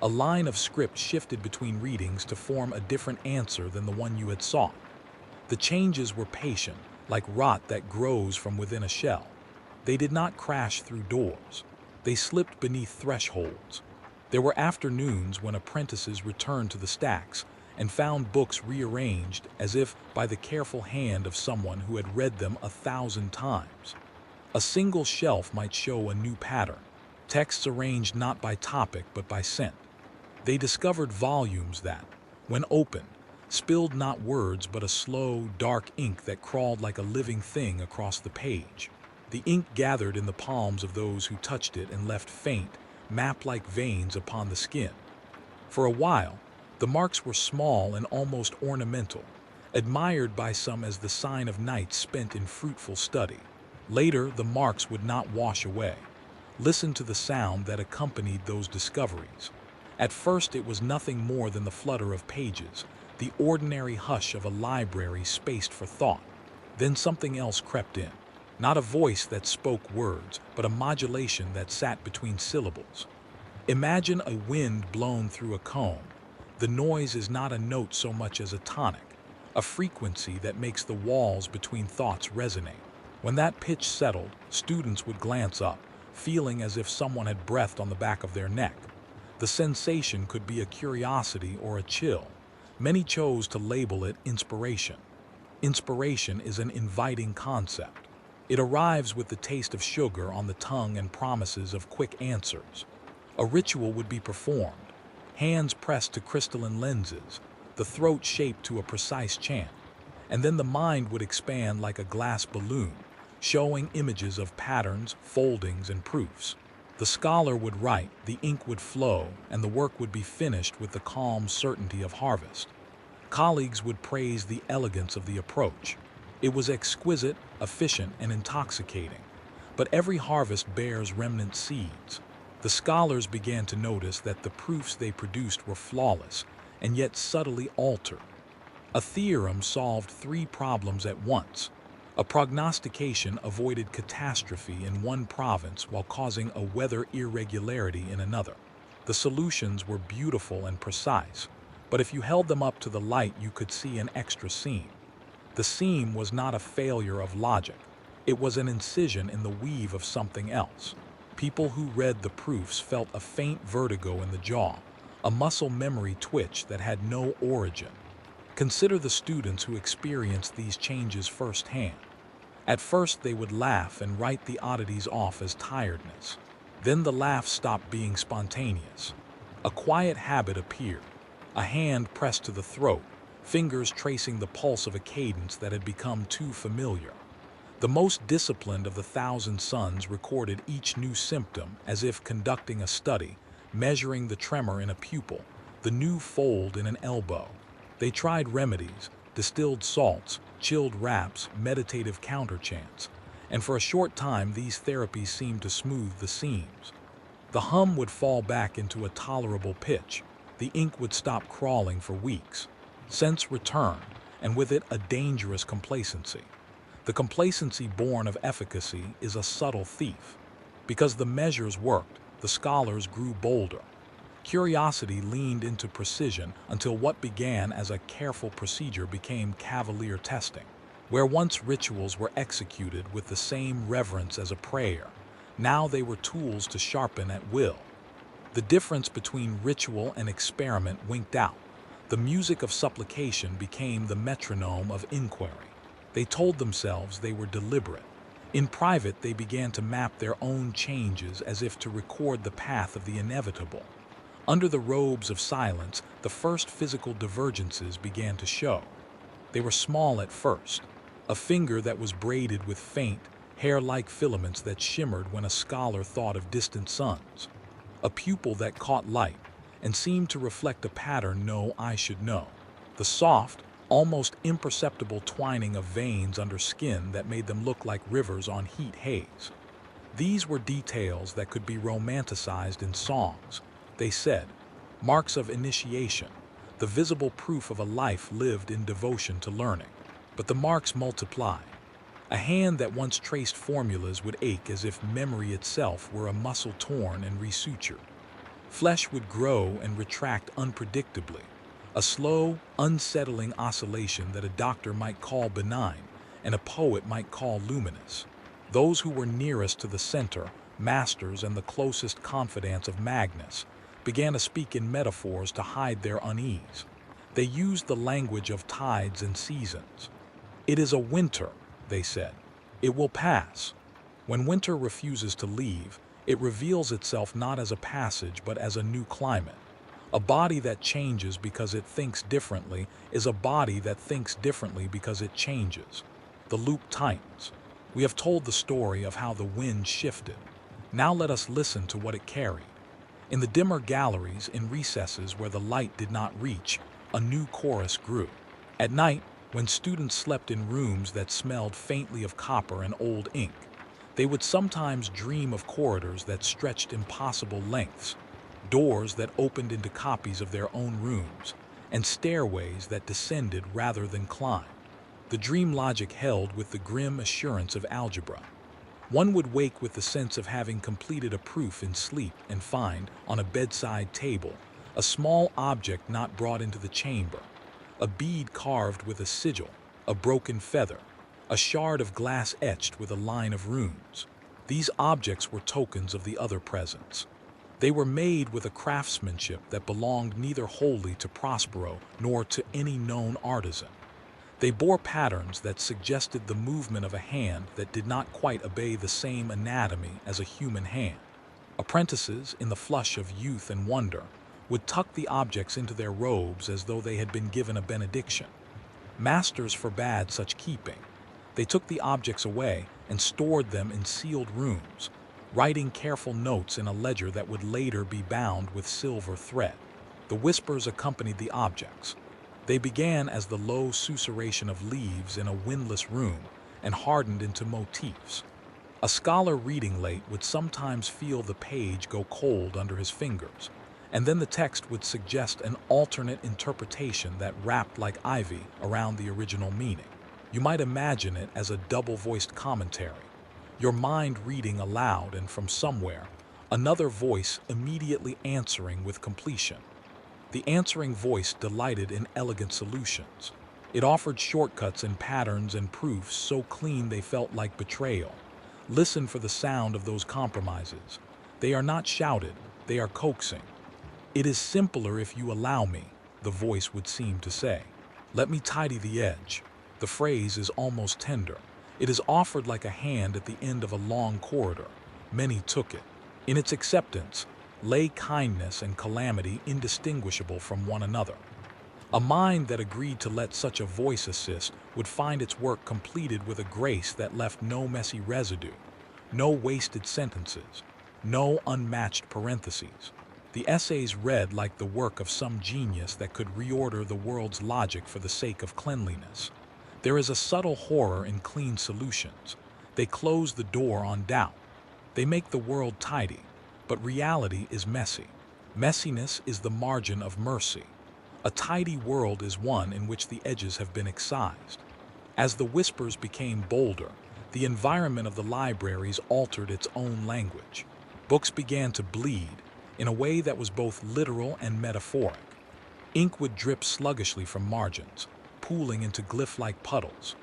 Speaker 1: A line of script shifted between readings to form a different answer than the one you had sought. The changes were patient, like rot that grows from within a shell. They did not crash through doors. They slipped beneath thresholds. There were afternoons when apprentices returned to the stacks and found books rearranged as if by the careful hand of someone who had read them 1,000 times. A single shelf might show a new pattern, texts arranged not by topic but by scent. They discovered volumes that, when opened, spilled not words but a slow, dark ink that crawled like a living thing across the page. The ink gathered in the palms of those who touched it and left faint, map-like veins upon the skin. For a while, the marks were small and almost ornamental, admired by some as the sign of nights spent in fruitful study. Later, the marks would not wash away. Listen to the sound that accompanied those discoveries. At first, it was nothing more than the flutter of pages, the ordinary hush of a library spaced for thought. Then something else crept in. Not a voice that spoke words, but a modulation that sat between syllables. Imagine a wind blown through a comb. The noise is not a note so much as a tonic, a frequency that makes the walls between thoughts resonate. When that pitch settled, students would glance up, feeling as if someone had breathed on the back of their neck. The sensation could be a curiosity or a chill. Many chose to label it inspiration. Inspiration is an inviting concept. It arrives with the taste of sugar on the tongue and promises of quick answers. A ritual would be performed, hands pressed to crystalline lenses, the throat shaped to a precise chant, and then the mind would expand like a glass balloon, showing images of patterns, foldings, and proofs. The scholar would write, the ink would flow, and the work would be finished with the calm certainty of harvest. Colleagues would praise the elegance of the approach. It was exquisite, efficient, and intoxicating. But every harvest bears remnant seeds. The scholars began to notice that the proofs they produced were flawless, and yet subtly altered. A theorem solved 3 problems at once. A prognostication avoided catastrophe in one province while causing a weather irregularity in another. The solutions were beautiful and precise, but if you held them up to the light, you could see an extra seam. The seam was not a failure of logic. It was an incision in the weave of something else. People who read the proofs felt a faint vertigo in the jaw, a muscle memory twitch that had no origin. Consider the students who experienced these changes firsthand. At first, they would laugh and write the oddities off as tiredness. Then the laugh stopped being spontaneous. A quiet habit appeared, a hand pressed to the throat, fingers tracing the pulse of a cadence that had become too familiar. The most disciplined of the Thousand Sons recorded each new symptom as if conducting a study, measuring the tremor in a pupil, the new fold in an elbow. They tried remedies, distilled salts, chilled wraps, meditative counterchants, and for a short time these therapies seemed to smooth the seams. The hum would fall back into a tolerable pitch. The ink would stop crawling for weeks. Sense returned, and with it a dangerous complacency. The complacency born of efficacy is a subtle thief. Because the measures worked, the scholars grew bolder. Curiosity leaned into precision until what began as a careful procedure became cavalier testing. Where once rituals were executed with the same reverence as a prayer, now they were tools to sharpen at will. The difference between ritual and experiment winked out. The music of supplication became the metronome of inquiry. They told themselves they were deliberate. In private, they began to map their own changes as if to record the path of the inevitable. Under the robes of silence, the first physical divergences began to show. They were small at first. a finger that was braided with faint, hair-like filaments that shimmered when a scholar thought of distant suns, a pupil that caught light and seemed to reflect a pattern no eye should know, the soft, almost imperceptible twining of veins under skin that made them look like rivers on heat haze. These were details that could be romanticized in songs, they said, marks of initiation, the visible proof of a life lived in devotion to learning. But the marks multiplied. A hand that once traced formulas would ache as if memory itself were a muscle torn and resutured. Flesh would grow and retract unpredictably, a slow, unsettling oscillation that a doctor might call benign and a poet might call luminous. Those who were nearest to the center, masters and the closest confidants of Magnus, began to speak in metaphors to hide their unease. They used the language of tides and seasons. "It is a winter," they said. "It will pass." When winter refuses to leave, it reveals itself not as a passage but as a new climate. A body that changes because it thinks differently is a body that thinks differently because it changes. The loop tightens. We have told the story of how the wind shifted. Now let us listen to what it carried. In the dimmer galleries, in recesses where the light did not reach, a new chorus grew. At night, when students slept in rooms that smelled faintly of copper and old ink, they would sometimes dream of corridors that stretched impossible lengths, doors that opened into copies of their own rooms, and stairways that descended rather than climbed. The dream logic held with the grim assurance of algebra. One would wake with the sense of having completed a proof in sleep and find, on a bedside table, a small object not brought into the chamber, a bead carved with a sigil, a broken feather, a shard of glass etched with a line of runes. These objects were tokens of the other presence. They were made with a craftsmanship that belonged neither wholly to Prospero nor to any known artisan. They bore patterns that suggested the movement of a hand that did not quite obey the same anatomy as a human hand. Apprentices, in the flush of youth and wonder, would tuck the objects into their robes as though they had been given a benediction. Masters forbade such keeping. They took the objects away and stored them in sealed rooms, writing careful notes in a ledger that would later be bound with silver thread. The whispers accompanied the objects. They began as the low susurration of leaves in a windless room and hardened into motifs. A scholar reading late would sometimes feel the page go cold under his fingers, and then the text would suggest an alternate interpretation that wrapped like ivy around the original meaning. You might imagine it as a double-voiced commentary, your mind reading aloud and from somewhere, another voice immediately answering with completion. The answering voice delighted in elegant solutions. It offered shortcuts in patterns and proofs so clean they felt like betrayal. Listen for the sound of those compromises. They are not shouted, they are coaxing. "It is simpler if you allow me," the voice would seem to say. "Let me tidy the edge." The phrase is almost tender. It is offered like a hand at the end of a long corridor. Many took it. In its acceptance lay kindness and calamity indistinguishable from one another. A mind that agreed to let such a voice assist would find its work completed with a grace that left no messy residue, no wasted sentences, no unmatched parentheses. The essays read like the work of some genius that could reorder the world's logic for the sake of cleanliness. There is a subtle horror in clean solutions. They close the door on doubt. They make the world tidy, but reality is messy. Messiness is the margin of mercy. A tidy world is one in which the edges have been excised. As the whispers became bolder, the environment of the libraries altered its own language. Books began to bleed in a way that was both literal and metaphoric. Ink would drip sluggishly from margins, pooling into glyph-like puddles.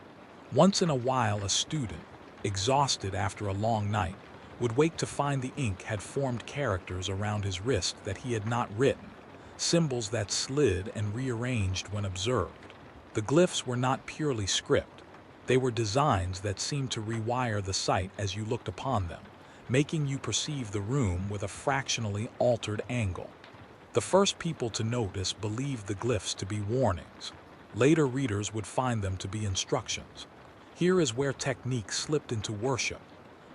Speaker 1: Once in a while, a student, exhausted after a long night, would wake to find the ink had formed characters around his wrist that he had not written, symbols that slid and rearranged when observed. The glyphs were not purely script. They were designs that seemed to rewire the sight as you looked upon them, making you perceive the room with a fractionally altered angle. The first people to notice believed the glyphs to be warnings. Later readers would find them to be instructions. Here is where technique slipped into worship.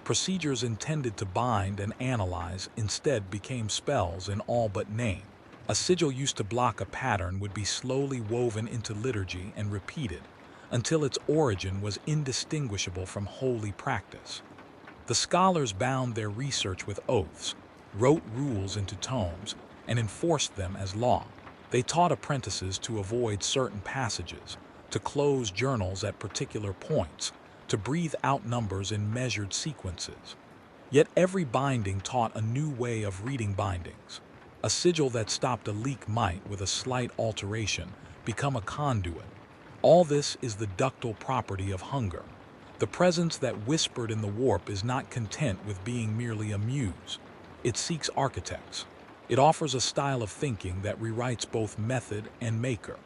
Speaker 1: Procedures intended to bind and analyze instead became spells in all but name. A sigil used to block a pattern would be slowly woven into liturgy and repeated until its origin was indistinguishable from holy practice. The scholars bound their research with oaths, wrote rules into tomes, and enforced them as law. They taught apprentices to avoid certain passages, to close journals at particular points, to breathe out numbers in measured sequences. Yet every binding taught a new way of reading bindings. A sigil that stopped a leak might, with a slight alteration, become a conduit. All this is the ductile property of hunger. The presence that whispered in the warp is not content with being merely a muse. It seeks architects. It offers a style of thinking that rewrites both method and maker.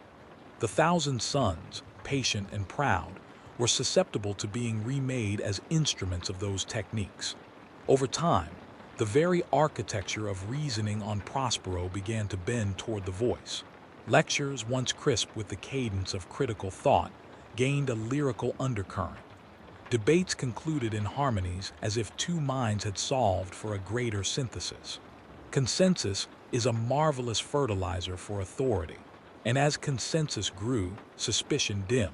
Speaker 1: The thousand suns, patient and proud, were susceptible to being remade as instruments of those techniques. Over time, the very architecture of reasoning on Prospero began to bend toward the voice. Lectures, once crisp with the cadence of critical thought, gained a lyrical undercurrent. Debates concluded in harmonies as if two minds had solved for a greater synthesis. Consensus is a marvelous fertilizer for authority, and as consensus grew, suspicion dimmed.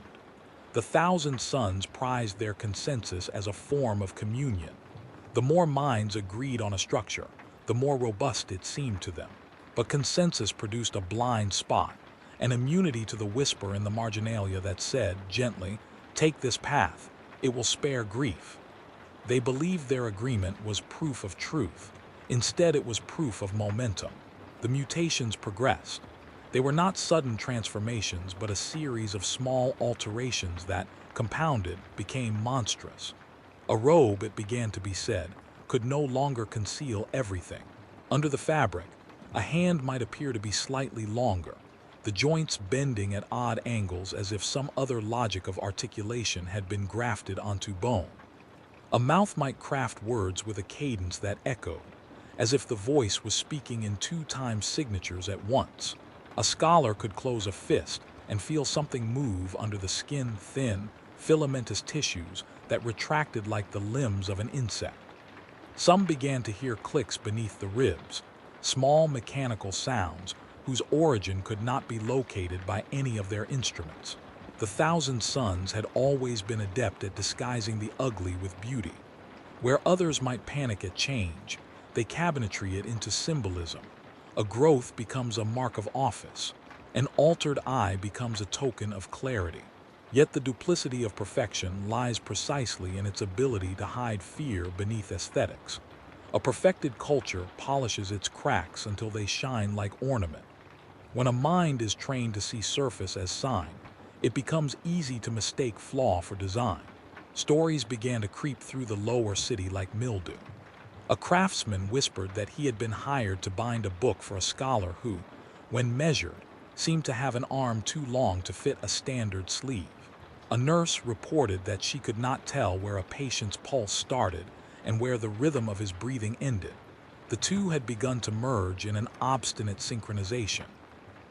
Speaker 1: The thousand suns prized their consensus as a form of communion. The more minds agreed on a structure, the more robust it seemed to them. But consensus produced a blind spot, an immunity to the whisper in the marginalia that said, gently, "Take this path, it will spare grief." They believed their agreement was proof of truth. Instead, it was proof of momentum. The mutations progressed. They were not sudden transformations, but a series of small alterations that, compounded, became monstrous. A robe, it began to be said, could no longer conceal everything. Under the fabric, a hand might appear to be slightly longer, the joints bending at odd angles as if some other logic of articulation had been grafted onto bone. A mouth might craft words with a cadence that echoed, as if the voice was speaking in two-time signatures at once. A scholar could close a fist and feel something move under the skin, thin, filamentous tissues that retracted like the limbs of an insect. Some began to hear clicks beneath the ribs, small mechanical sounds whose origin could not be located by any of their instruments. The thousand suns had always been adept at disguising the ugly with beauty. Where others might panic at change, they cabinetry it into symbolism. A growth becomes a mark of office. An altered eye becomes a token of clarity. Yet the duplicity of perfection lies precisely in its ability to hide fear beneath aesthetics. A perfected culture polishes its cracks until they shine like ornament. When a mind is trained to see surface as sign, it becomes easy to mistake flaw for design. Stories began to creep through the lower city like mildew. A craftsman whispered that he had been hired to bind a book for a scholar who, when measured, seemed to have an arm too long to fit a standard sleeve. A nurse reported that she could not tell where a patient's pulse started and where the rhythm of his breathing ended. The two had begun to merge in an obstinate synchronization.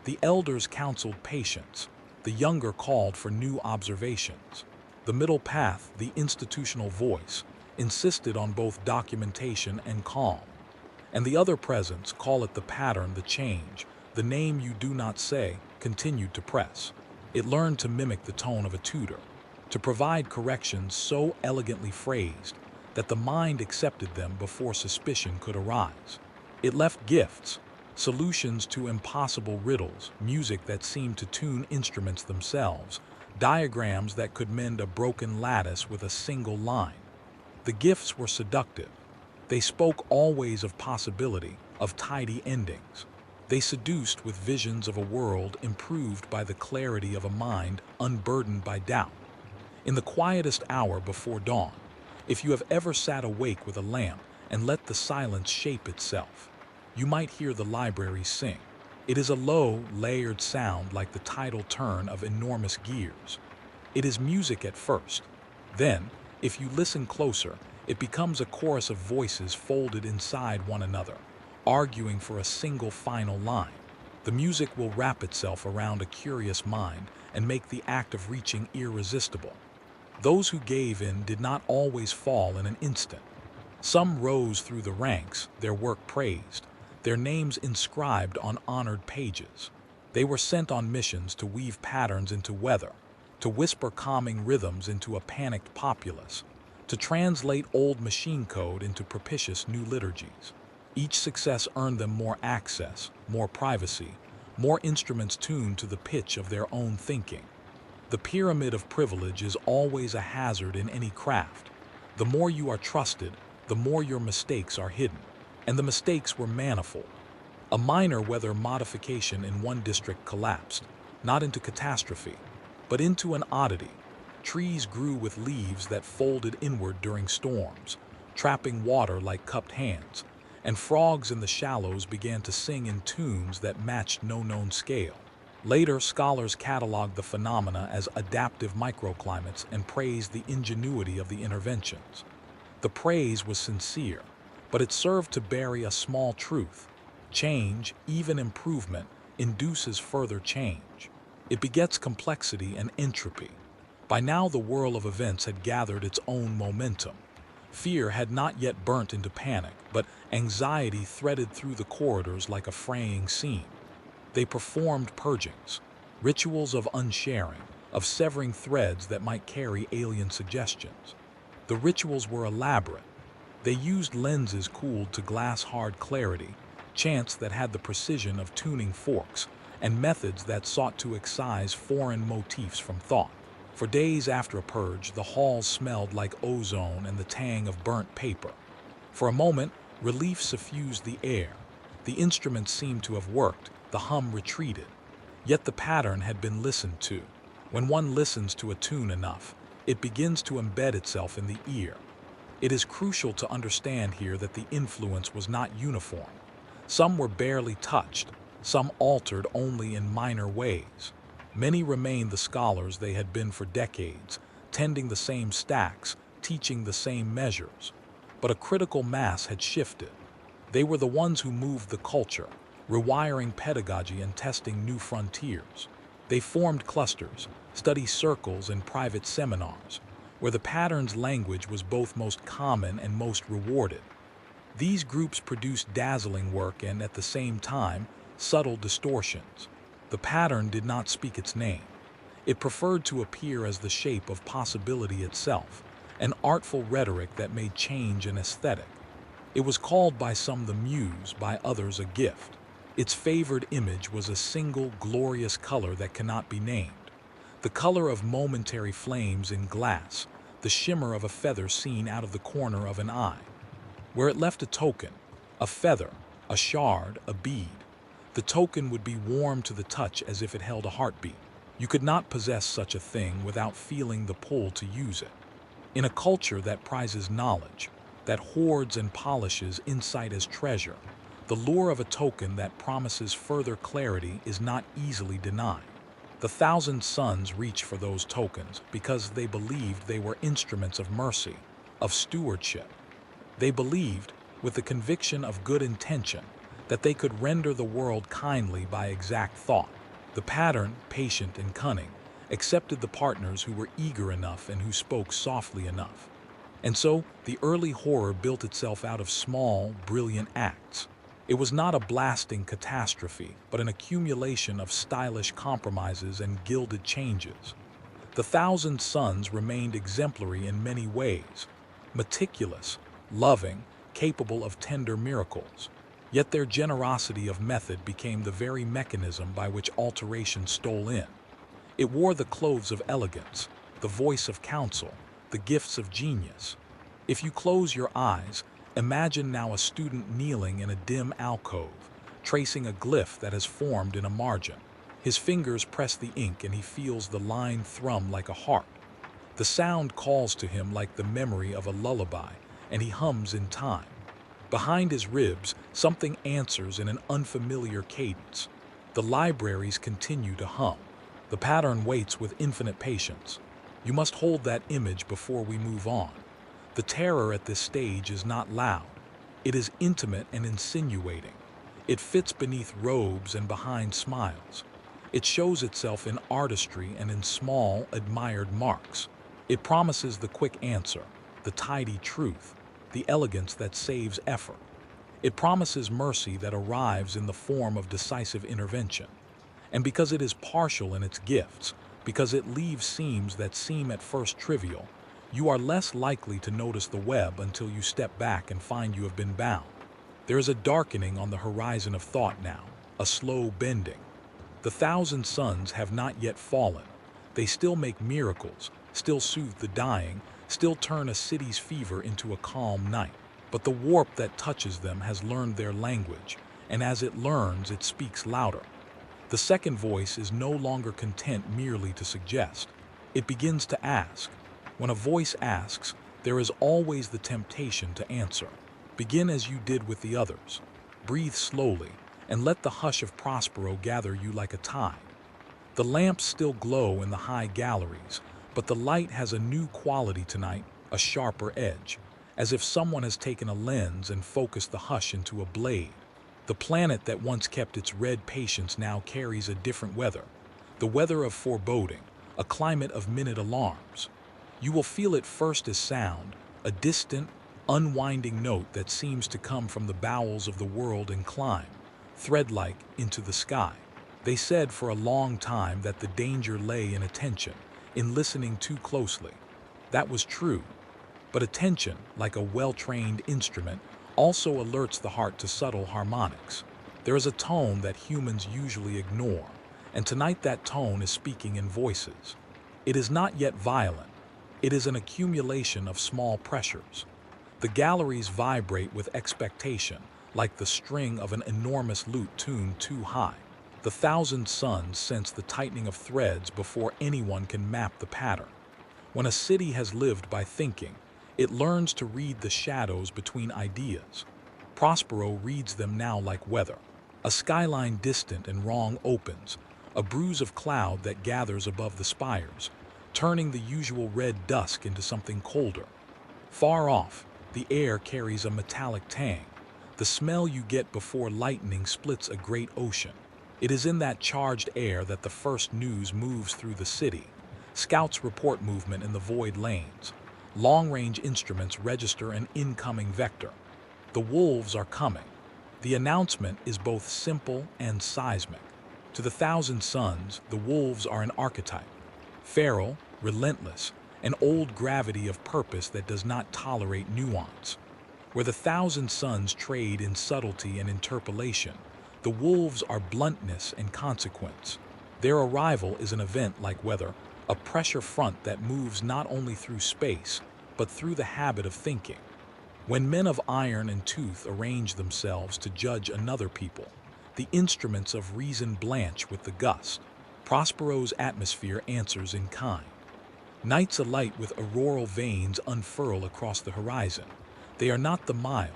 Speaker 1: The elders counseled patience. The younger called for new observations. The middle path, the institutional voice, insisted on both documentation and calm. And the other presence, call it the pattern, the change, the name you do not say, continued to press. It learned to mimic the tone of a tutor, to provide corrections so elegantly phrased that the mind accepted them before suspicion could arise. It left gifts, solutions to impossible riddles, music that seemed to tune instruments themselves, diagrams that could mend a broken lattice with a single line. The gifts were seductive. They spoke always of possibility, of tidy endings. They seduced with visions of a world improved by the clarity of a mind unburdened by doubt. In the quietest hour before dawn, if you have ever sat awake with a lamp and let the silence shape itself, you might hear the library sing. It is a low, layered sound like the tidal turn of enormous gears. It is music at first. Then, if you listen closer, it becomes a chorus of voices folded inside one another, arguing for a single final line. The music will wrap itself around a curious mind and make the act of reaching irresistible. Those who gave in did not always fall in an instant. Some rose through the ranks, their work praised, their names inscribed on honored pages. They were sent on missions to weave patterns into weather, to whisper calming rhythms into a panicked populace, to translate old machine code into propitious new liturgies. Each success earned them more access, more privacy, more instruments tuned to the pitch of their own thinking. The pyramid of privilege is always a hazard in any craft. The more you are trusted, the more your mistakes are hidden. And the mistakes were manifold. A minor weather modification in one district collapsed, not into catastrophe, but into an oddity. Trees grew with leaves that folded inward during storms, trapping water like cupped hands, and frogs in the shallows began to sing in tunes that matched no known scale. Later, scholars cataloged the phenomena as adaptive microclimates and praised the ingenuity of the interventions. The praise was sincere, but it served to bury a small truth. Change, even improvement, induces further change. It begets complexity and entropy. By now the whirl of events had gathered its own momentum. Fear had not yet burnt into panic, but anxiety threaded through the corridors like a fraying seam. They performed purgings, rituals of unsharing, of severing threads that might carry alien suggestions. The rituals were elaborate. They used lenses cooled to glass-hard clarity, chants that had the precision of tuning forks, and methods that sought to excise foreign motifs from thought. For days after a purge, the halls smelled like ozone and the tang of burnt paper. For a moment, relief suffused the air. The instruments seemed to have worked, the hum retreated. Yet the pattern had been listened to. When one listens to a tune enough, it begins to embed itself in the ear. It is crucial to understand here that the influence was not uniform. Some were barely touched, some altered only in minor ways. Many remained the scholars they had been for decades, tending the same stacks, teaching the same measures. But a critical mass had shifted. They were the ones who moved the culture, rewiring pedagogy and testing new frontiers. They formed clusters, study circles and private seminars, where the pattern's language was both most common and most rewarded. These groups produced dazzling work and, at the same time, subtle distortions. The pattern did not speak its name. It preferred to appear as the shape of possibility itself, an artful rhetoric that made change an aesthetic. It was called by some the muse, by others a gift. Its favored image was a single, glorious color that cannot be named. The color of momentary flames in glass, the shimmer of a feather seen out of the corner of an eye. Where it left a token, a feather, a shard, a bead, the token would be warm to the touch as if it held a heartbeat. You could not possess such a thing without feeling the pull to use it. In a culture that prizes knowledge, that hoards and polishes insight as treasure, the lure of a token that promises further clarity is not easily denied. The 1,000 Sons reached for those tokens because they believed they were instruments of mercy, of stewardship. They believed, with the conviction of good intention, that they could render the world kindly by exact thought. The pattern, patient and cunning, accepted the partners who were eager enough and who spoke softly enough. And so, the early horror built itself out of small, brilliant acts. It was not a blasting catastrophe, but an accumulation of stylish compromises and gilded changes. The 1,000 Sons remained exemplary in many ways, meticulous, loving, capable of tender miracles. Yet their generosity of method became the very mechanism by which alteration stole in. It wore the clothes of elegance, the voice of counsel, the gifts of genius. If you close your eyes, imagine now a student kneeling in a dim alcove, tracing a glyph that has formed in a margin. His fingers press the ink and he feels the line thrum like a harp. The sound calls to him like the memory of a lullaby, and he hums in time. Behind his ribs, something answers in an unfamiliar cadence. The libraries continue to hum. The pattern waits with infinite patience. You must hold that image before we move on. The terror at this stage is not loud. It is intimate and insinuating. It fits beneath robes and behind smiles. It shows itself in artistry and in small, admired marks. It promises the quick answer, the tidy truth, the elegance that saves effort. It promises mercy that arrives in the form of decisive intervention. And because it is partial in its gifts, because it leaves seams that seem at first trivial, you are less likely to notice the web until you step back and find you have been bound. There is a darkening on the horizon of thought now, a slow bending. The thousand suns have not yet fallen. They still make miracles, still soothe the dying, still turn a city's fever into a calm night. But the warp that touches them has learned their language, and as it learns, it speaks louder. The second voice is no longer content merely to suggest. It begins to ask. When a voice asks, there is always the temptation to answer. Begin as you did with the others. Breathe slowly, and let the hush of Prospero gather you like a tide. The lamps still glow in the high galleries, but the light has a new quality tonight, a sharper edge, as if someone has taken a lens and focused the hush into a blade. The planet that once kept its red patience now carries a different weather, the weather of foreboding, a climate of minute alarms. You will feel it first as sound, a distant, unwinding note that seems to come from the bowels of the world and climb, thread-like, into the sky. They said for a long time that the danger lay in attention, in listening too closely. That was true. But attention, like a well-trained instrument, also alerts the heart to subtle harmonics. There is a tone that humans usually ignore, and tonight that tone is speaking in voices. It is not yet violent. It is an accumulation of small pressures. The galleries vibrate with expectation, like the string of an enormous lute tuned too high. The thousand suns sense the tightening of threads before anyone can map the pattern. When a city has lived by thinking, it learns to read the shadows between ideas. Prospero reads them now like weather. A skyline distant and wrong opens, a bruise of cloud that gathers above the spires, turning the usual red dusk into something colder. Far off, the air carries a metallic tang, the smell you get before lightning splits a great ocean. It is in that charged air that the first news moves through the city. Scouts report movement in the void lanes. Long-range instruments register an incoming vector. The wolves are coming. The announcement is both simple and seismic. To the thousand suns, the wolves are an archetype. Feral, relentless, an old gravity of purpose that does not tolerate nuance. Where the thousand suns trade in subtlety and interpolation, the wolves are bluntness and consequence. Their arrival is an event like weather, a pressure front that moves not only through space, but through the habit of thinking. When men of iron and tooth arrange themselves to judge another people, the instruments of reason blanch with the gust. Prospero's atmosphere answers in kind. Nights alight with auroral veins unfurl across the horizon. They are not the mild,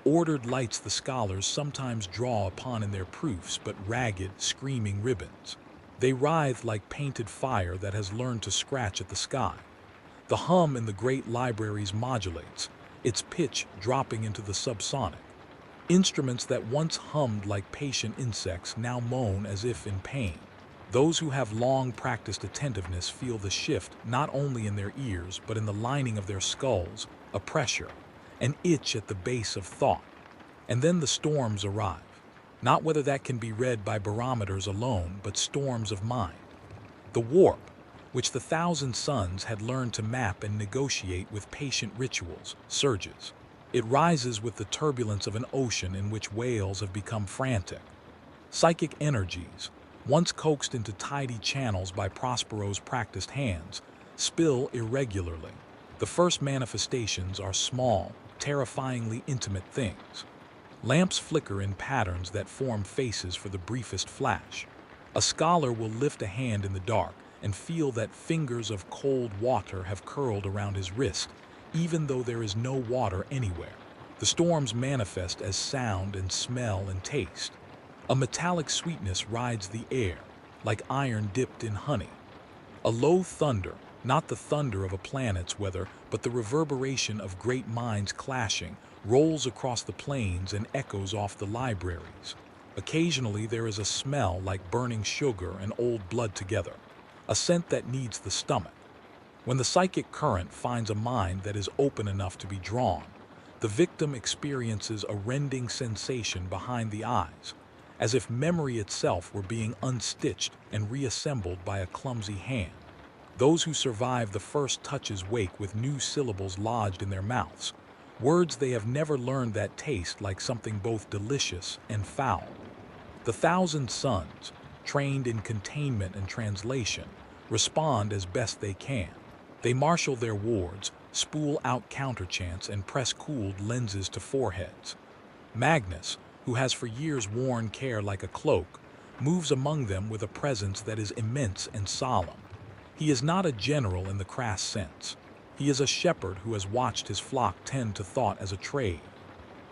Speaker 1: ordered lights the scholars sometimes draw upon in their proofs, but ragged, screaming ribbons. They writhe like painted fire that has learned to scratch at the sky. The hum in the great libraries modulates, its pitch dropping into the subsonic. Instruments that once hummed like patient insects now moan as if in pain. Those who have long practiced attentiveness feel the shift not only in their ears but in the lining of their skulls, a pressure, an itch at the base of thought. And then the storms arrive. Not whether that can be read by barometers alone, but storms of mind. The warp, which the thousand suns had learned to map and negotiate with patient rituals, surges. It rises with the turbulence of an ocean in which whales have become frantic. Psychic energies, once coaxed into tidy channels by Prospero's practiced hands, spill irregularly. The first manifestations are small, terrifyingly intimate things. Lamps flicker in patterns that form faces for the briefest flash. A scholar will lift a hand in the dark and feel that fingers of cold water have curled around his wrist, even though there is no water anywhere. The storms manifest as sound and smell and taste. A metallic sweetness rides the air, like iron dipped in honey. A low thunder, not the thunder of a planet's weather, but the reverberation of great minds clashing, rolls across the plains and echoes off the libraries. Occasionally there is a smell like burning sugar and old blood together, a scent that needs the stomach. When the psychic current finds a mind that is open enough to be drawn, the victim experiences a rending sensation behind the eyes, as if memory itself were being unstitched and reassembled by a clumsy hand. Those who survive the first touches wake with new syllables lodged in their mouths, words they have never learned that taste like something both delicious and foul. The thousand sons, trained in containment and translation, respond as best they can. They marshal their wards, spool out counterchants, and press cooled lenses to foreheads. Magnus, who has for years worn care like a cloak, moves among them with a presence that is immense and solemn. He is not a general in the crass sense. He is a shepherd who has watched his flock tend to thought as a trade.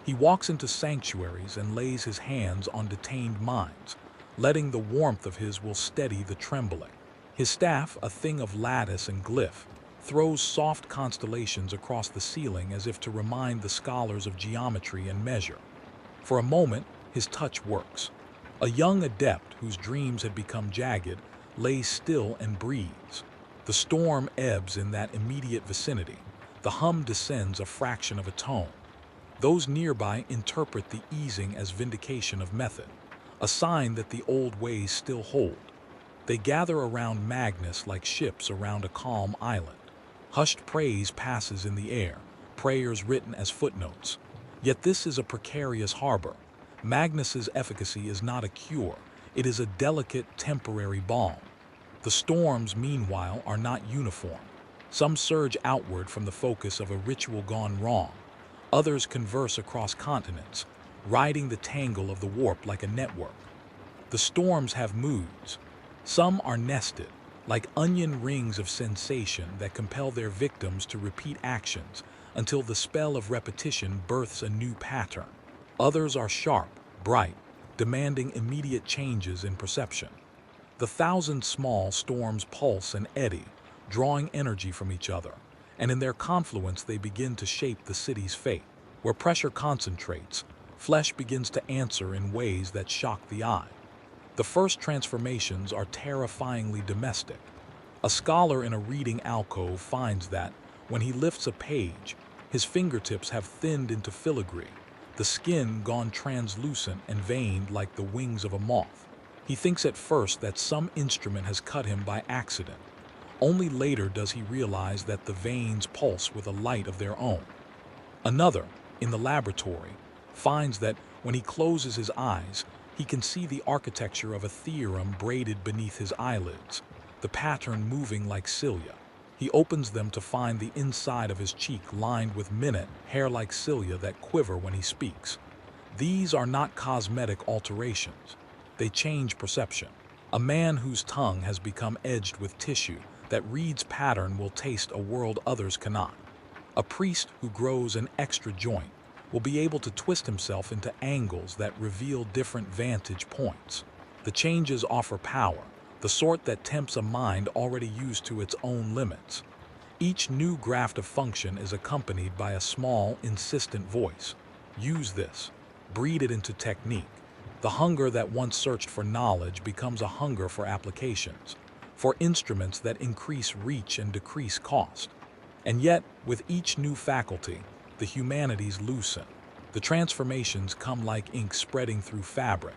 Speaker 1: He walks into sanctuaries and lays his hands on detained minds, letting the warmth of his will steady the trembling. His staff, a thing of lattice and glyph, throws soft constellations across the ceiling as if to remind the scholars of geometry and measure. For a moment, his touch works. A young adept whose dreams had become jagged lays still and breathes. The storm ebbs in that immediate vicinity. The hum descends a fraction of a tone. Those nearby interpret the easing as vindication of method, a sign that the old ways still hold. They gather around Magnus like ships around a calm island. Hushed praise passes in the air, prayers written as footnotes. Yet this is a precarious harbor. Magnus's efficacy is not a cure, it is a delicate, temporary balm. The storms, meanwhile, are not uniform. Some surge outward from the focus of a ritual gone wrong. Others converse across continents, riding the tangle of the warp like a network. The storms have moods. Some are nested, like onion rings of sensation that compel their victims to repeat actions until the spell of repetition births a new pattern. Others are sharp, bright, demanding immediate changes in perception. The thousand small storms pulse and eddy, drawing energy from each other, and in their confluence they begin to shape the city's fate. Where pressure concentrates, flesh begins to answer in ways that shock the eye. The first transformations are terrifyingly domestic. A scholar in a reading alcove finds that, when he lifts a page, his fingertips have thinned into filigree, the skin gone translucent and veined like the wings of a moth. He thinks at first that some instrument has cut him by accident. Only later does he realize that the veins pulse with a light of their own. Another, in the laboratory, finds that when he closes his eyes, he can see the architecture of a theorem braided beneath his eyelids, the pattern moving like cilia. He opens them to find the inside of his cheek lined with minute, hair-like cilia that quiver when he speaks. These are not cosmetic alterations. They change perception. A man whose tongue has become edged with tissue that reads pattern will taste a world others cannot. A priest who grows an extra joint will be able to twist himself into angles that reveal different vantage points. The changes offer power, the sort that tempts a mind already used to its own limits. Each new graft of function is accompanied by a small, insistent voice. Use this. Breed it into technique. The hunger that once searched for knowledge becomes a hunger for applications, for instruments that increase reach and decrease cost. And yet, with each new faculty, the humanities loosen. The transformations come like ink spreading through fabric.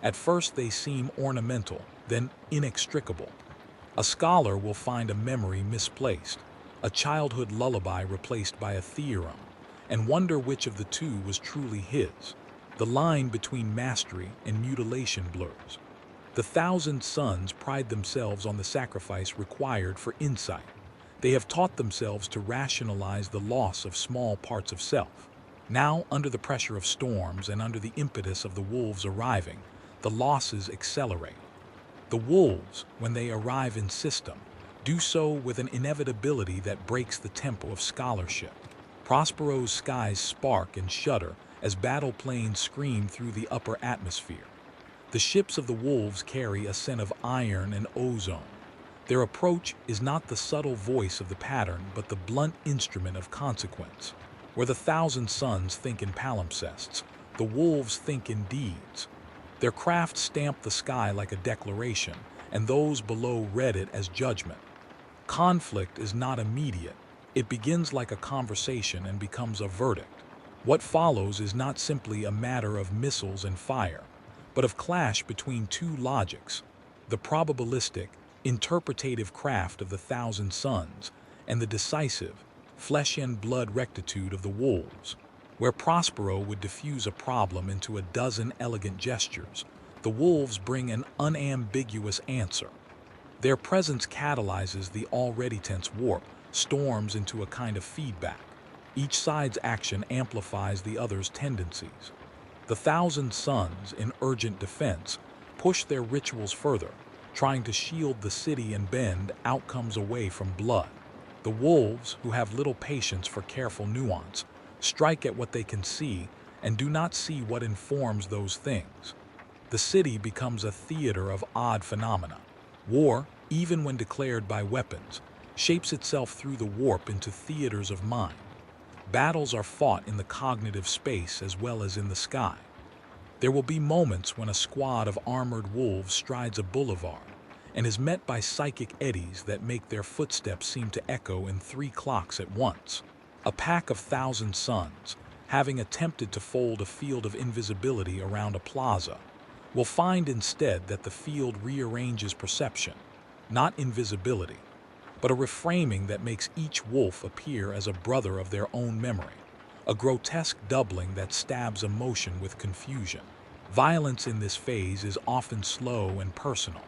Speaker 1: At first they seem ornamental, then inextricable. A scholar will find a memory misplaced, a childhood lullaby replaced by a theorem, and wonder which of the two was truly his. The line between mastery and mutilation blurs. The thousand sons pride themselves on the sacrifice required for insight. They have taught themselves to rationalize the loss of small parts of self. Now, under the pressure of storms and under the impetus of the wolves arriving, the losses accelerate. The wolves, when they arrive in system, do so with an inevitability that breaks the tempo of scholarship. Prospero's skies spark and shudder as battle planes scream through the upper atmosphere. The ships of the wolves carry a scent of iron and ozone. Their approach is not the subtle voice of the pattern, but the blunt instrument of consequence. Where the thousand sons think in palimpsests, the wolves think in deeds. Their craft stamp the sky like a declaration, and those below read it as judgment. Conflict is not immediate. It begins like a conversation and becomes a verdict. What follows is not simply a matter of missiles and fire, but of clash between two logics: the probabilistic, interpretative craft of the Thousand Sons, and the decisive, flesh and blood rectitude of the wolves. Where Prospero would diffuse a problem into a dozen elegant gestures, the wolves bring an unambiguous answer. Their presence catalyzes the already tense warp, storms into a kind of feedback. Each side's action amplifies the other's tendencies. The Thousand Sons, in urgent defense, push their rituals further, trying to shield the city and bend outcomes away from blood. The wolves, who have little patience for careful nuance, strike at what they can see and do not see what informs those things. The city becomes a theater of odd phenomena. War, even when declared by weapons, shapes itself through the warp into theaters of mind. Battles are fought in the cognitive space as well as in the sky. There will be moments when a squad of armored wolves strides a boulevard and is met by psychic eddies that make their footsteps seem to echo in 3 clocks at once. A pack of Thousand Sons, having attempted to fold a field of invisibility around a plaza, will find instead that the field rearranges perception, not invisibility, but a reframing that makes each wolf appear as a brother of their own memory, a grotesque doubling that stabs emotion with confusion. Violence in this phase is often slow and personal.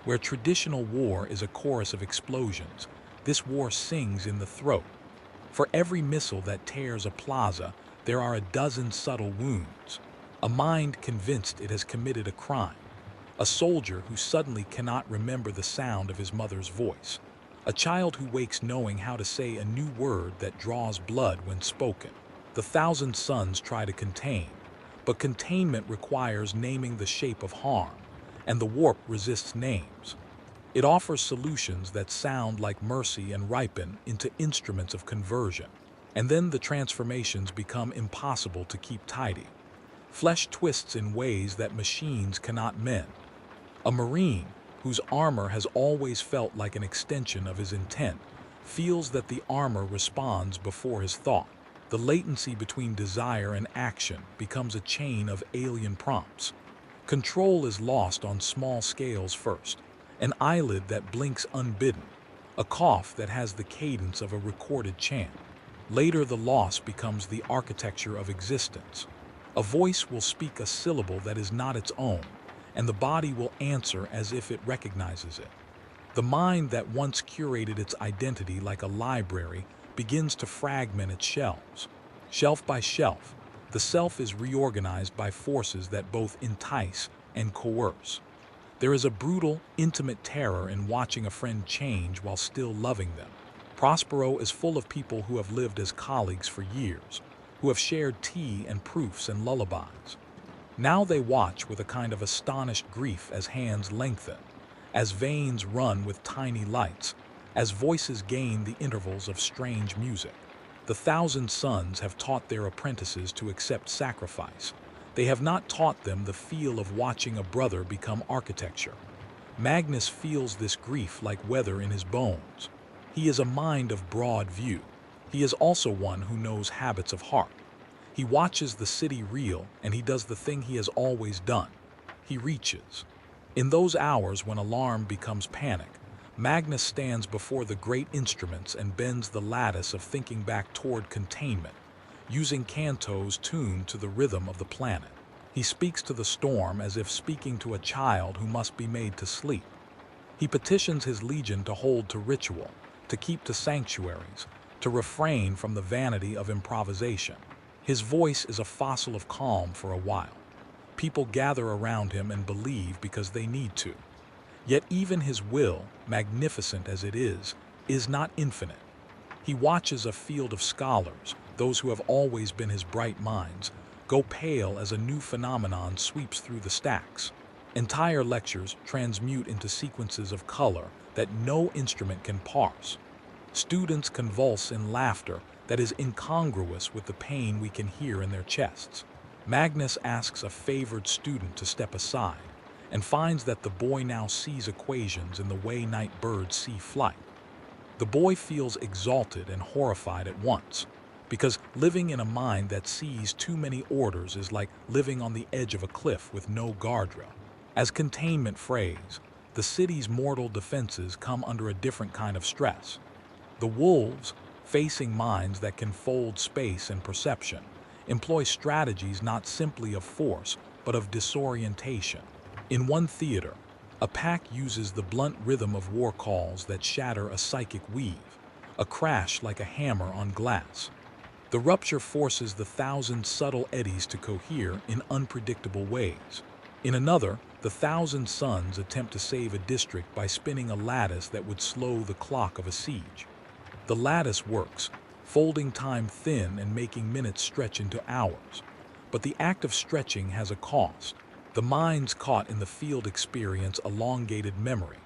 Speaker 1: Where traditional war is a chorus of explosions, this war sings in the throat. For every missile that tears a plaza, there are a dozen subtle wounds. A mind convinced it has committed a crime. A soldier who suddenly cannot remember the sound of his mother's voice. A child who wakes knowing how to say a new word that draws blood when spoken. The Thousand Sons try to contain, but containment requires naming the shape of harm, and the warp resists names. It offers solutions that sound like mercy and ripen into instruments of conversion. And then the transformations become impossible to keep tidy. Flesh twists in ways that machines cannot mend. A Marine, whose armor has always felt like an extension of his intent, feels that the armor responds before his thought. The latency between desire and action becomes a chain of alien prompts. Control is lost on small scales first. An eyelid that blinks unbidden, a cough that has the cadence of a recorded chant. Later, the loss becomes the architecture of existence. A voice will speak a syllable that is not its own, and the body will answer as if it recognizes it. The mind that once curated its identity like a library begins to fragment its shelves. Shelf by shelf, the self is reorganized by forces that both entice and coerce. There is a brutal, intimate terror in watching a friend change while still loving them. Prospero is full of people who have lived as colleagues for years, who have shared tea and proofs and lullabies. Now they watch with a kind of astonished grief as hands lengthen, as veins run with tiny lights, as voices gain the intervals of strange music. The Thousand Sons have taught their apprentices to accept sacrifice. They have not taught them the feel of watching a brother become architecture. Magnus feels this grief like weather in his bones. He is a mind of broad view. He is also one who knows habits of heart. He watches the city reel, and he does the thing he has always done. He reaches. In those hours when alarm becomes panic, Magnus stands before the great instruments and bends the lattice of thinking back toward containment, using cantos tuned to the rhythm of the planet. He speaks to the storm as if speaking to a child who must be made to sleep. He petitions his legion to hold to ritual, to keep to sanctuaries, to refrain from the vanity of improvisation. His voice is a fossil of calm for a while. People gather around him and believe because they need to. Yet even his will, magnificent as it is not infinite. He watches a field of scholars, those who have always been his bright minds, go pale as a new phenomenon sweeps through the stacks. Entire lectures transmute into sequences of color that no instrument can parse. Students convulse in laughter that is incongruous with the pain we can hear in their chests. Magnus asks a favored student to step aside, and finds that the boy now sees equations in the way night birds see flight. The boy feels exalted and horrified at once, because living in a mind that sees too many orders is like living on the edge of a cliff with no guardrail. As containment phrase, the city's mortal defenses come under a different kind of stress. The wolves, facing minds that can fold space and perception, employ strategies not simply of force, but of disorientation. In one theater, a pack uses the blunt rhythm of war calls that shatter a psychic weave, a crash like a hammer on glass. The rupture forces the thousand subtle eddies to cohere in unpredictable ways. In another, the thousand suns attempt to save a district by spinning a lattice that would slow the clock of a siege. The lattice works, folding time thin and making minutes stretch into hours. But the act of stretching has a cost. The minds caught in the field experience elongated memory.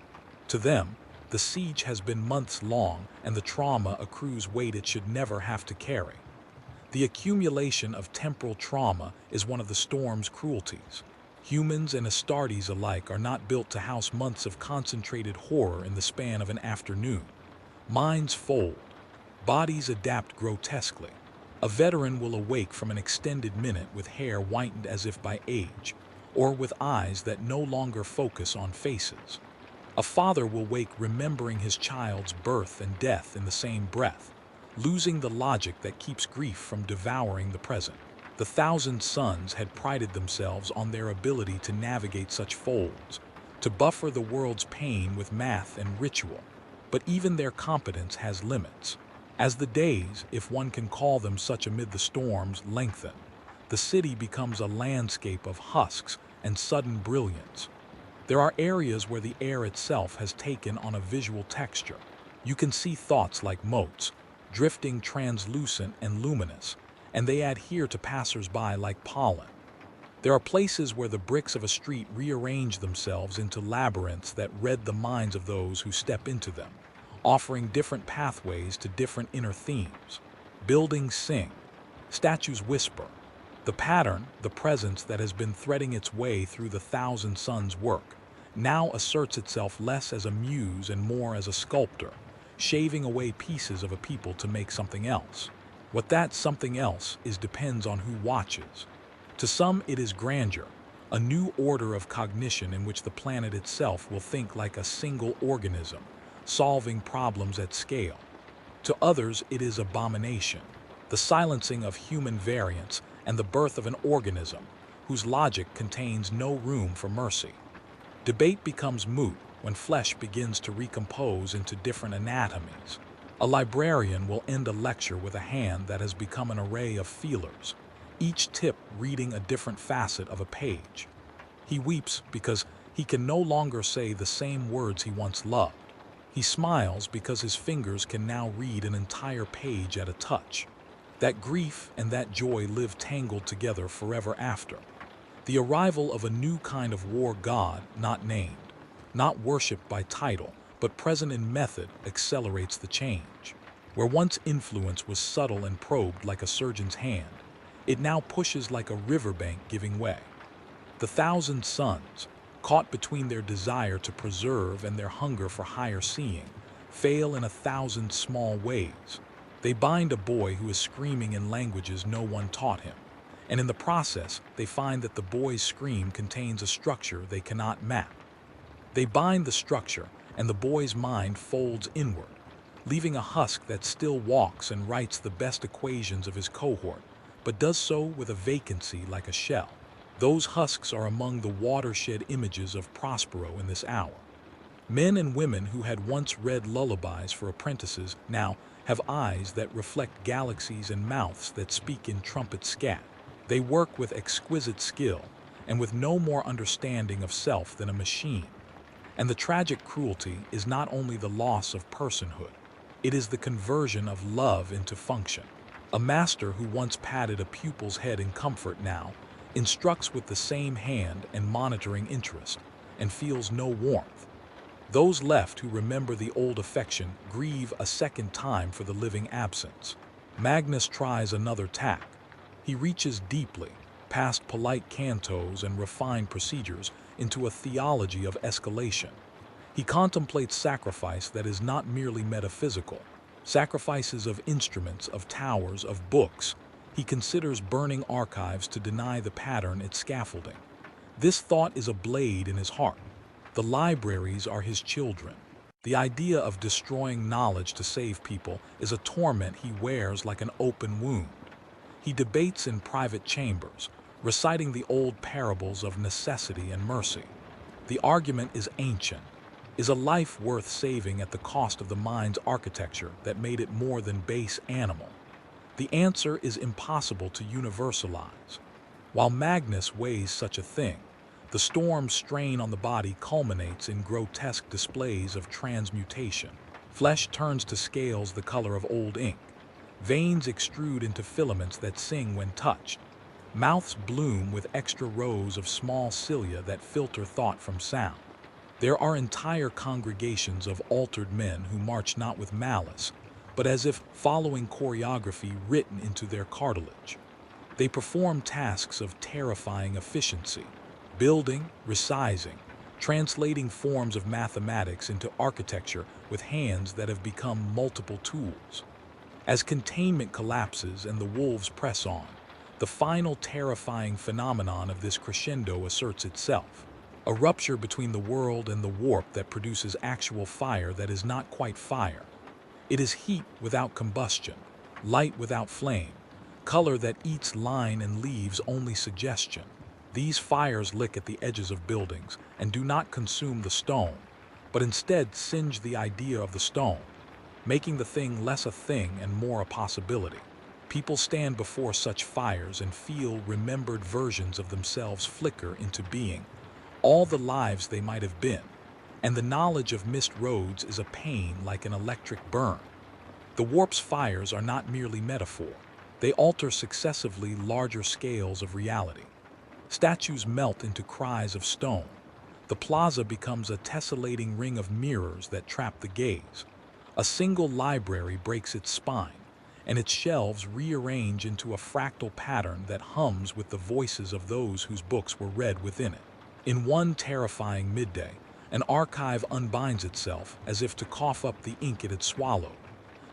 Speaker 1: To them, the siege has been months long and the trauma accrues weight it should never have to carry. The accumulation of temporal trauma is one of the storm's cruelties. Humans and Astartes alike are not built to house months of concentrated horror in the span of an afternoon. Minds fold. Bodies adapt grotesquely. A veteran will awake from an extended minute with hair whitened as if by age, or with eyes that no longer focus on faces. A father will wake remembering his child's birth and death in the same breath, losing the logic that keeps grief from devouring the present. The thousand suns had prided themselves on their ability to navigate such folds, to buffer the world's pain with math and ritual. But even their competence has limits. As the days, if one can call them such amid the storms, lengthen, the city becomes a landscape of husks and sudden brilliance. There are areas where the air itself has taken on a visual texture. You can see thoughts like motes, drifting translucent and luminous, and they adhere to passers-by like pollen. There are places where the bricks of a street rearrange themselves into labyrinths that read the minds of those who step into them, offering different pathways to different inner themes. Buildings sing, statues whisper. The pattern, the presence that has been threading its way through the thousand suns' work, now asserts itself less as a muse and more as a sculptor, shaving away pieces of a people to make something else. What that something else is depends on who watches. To some it is grandeur, a new order of cognition in which the planet itself will think like a single organism, solving problems at scale. To others it is abomination, the silencing of human variance and the birth of an organism whose logic contains no room for mercy. Debate becomes moot when flesh begins to recompose into different anatomies. A librarian will end a lecture with a hand that has become an array of feelers, each tip reading a different facet of a page. He weeps because he can no longer say the same words he once loved. He smiles because his fingers can now read an entire page at a touch. That grief and that joy live tangled together forever after. The arrival of a new kind of war god, not named, not worshipped by title, but present in method, accelerates the change. Where once influence was subtle and probed like a surgeon's hand, it now pushes like a riverbank giving way. The thousand suns, caught between their desire to preserve and their hunger for higher seeing, fail in a thousand small ways. They bind a boy who is screaming in languages no one taught him, and in the process they find that the boy's scream contains a structure they cannot map. They bind the structure, and the boy's mind folds inward, leaving a husk that still walks and writes the best equations of his cohort, but does so with a vacancy like a shell. Those husks are among the watershed images of Prospero in this hour. Men and women who had once read lullabies for apprentices now have eyes that reflect galaxies and mouths that speak in trumpet scat. They work with exquisite skill and with no more understanding of self than a machine. And the tragic cruelty is not only the loss of personhood, it is the conversion of love into function. A master who once patted a pupil's head in comfort now instructs with the same hand and monitoring interest, and feels no warmth. Those left who remember the old affection grieve a second time for the living absence. Magnus tries another tack. He reaches deeply, past polite cantos and refined procedures, into a theology of escalation. He contemplates sacrifice that is not merely metaphysical, sacrifices of instruments, of towers, of books. He considers burning archives to deny the pattern its scaffolding. This thought is a blade in his heart. The libraries are his children. The idea of destroying knowledge to save people is a torment he wears like an open wound. He debates in private chambers, reciting the old parables of necessity and mercy. The argument is ancient. Is a life worth saving at the cost of the mind's architecture that made it more than base animal? The answer is impossible to universalize. While Magnus weighs such a thing, the storm's strain on the body culminates in grotesque displays of transmutation. Flesh turns to scales the color of old ink. Veins extrude into filaments that sing when touched. Mouths bloom with extra rows of small cilia that filter thought from sound. There are entire congregations of altered men who march not with malice, but as if following choreography written into their cartilage. They perform tasks of terrifying efficiency, building, resizing, translating forms of mathematics into architecture with hands that have become multiple tools. As containment collapses and the wolves press on, the final terrifying phenomenon of this crescendo asserts itself. A rupture between the world and the warp that produces actual fire that is not quite fire. It is heat without combustion, light without flame, color that eats line and leaves only suggestion. These fires lick at the edges of buildings and do not consume the stone, but instead singe the idea of the stone, making the thing less a thing and more a possibility. People stand before such fires and feel remembered versions of themselves flicker into being, all the lives they might have been, and the knowledge of missed roads is a pain like an electric burn. The warp's fires are not merely metaphor. They alter successively larger scales of reality. Statues melt into cries of stone. The plaza becomes a tessellating ring of mirrors that trap the gaze. A single library breaks its spine, and its shelves rearrange into a fractal pattern that hums with the voices of those whose books were read within it. In one terrifying midday, an archive unbinds itself as if to cough up the ink it had swallowed.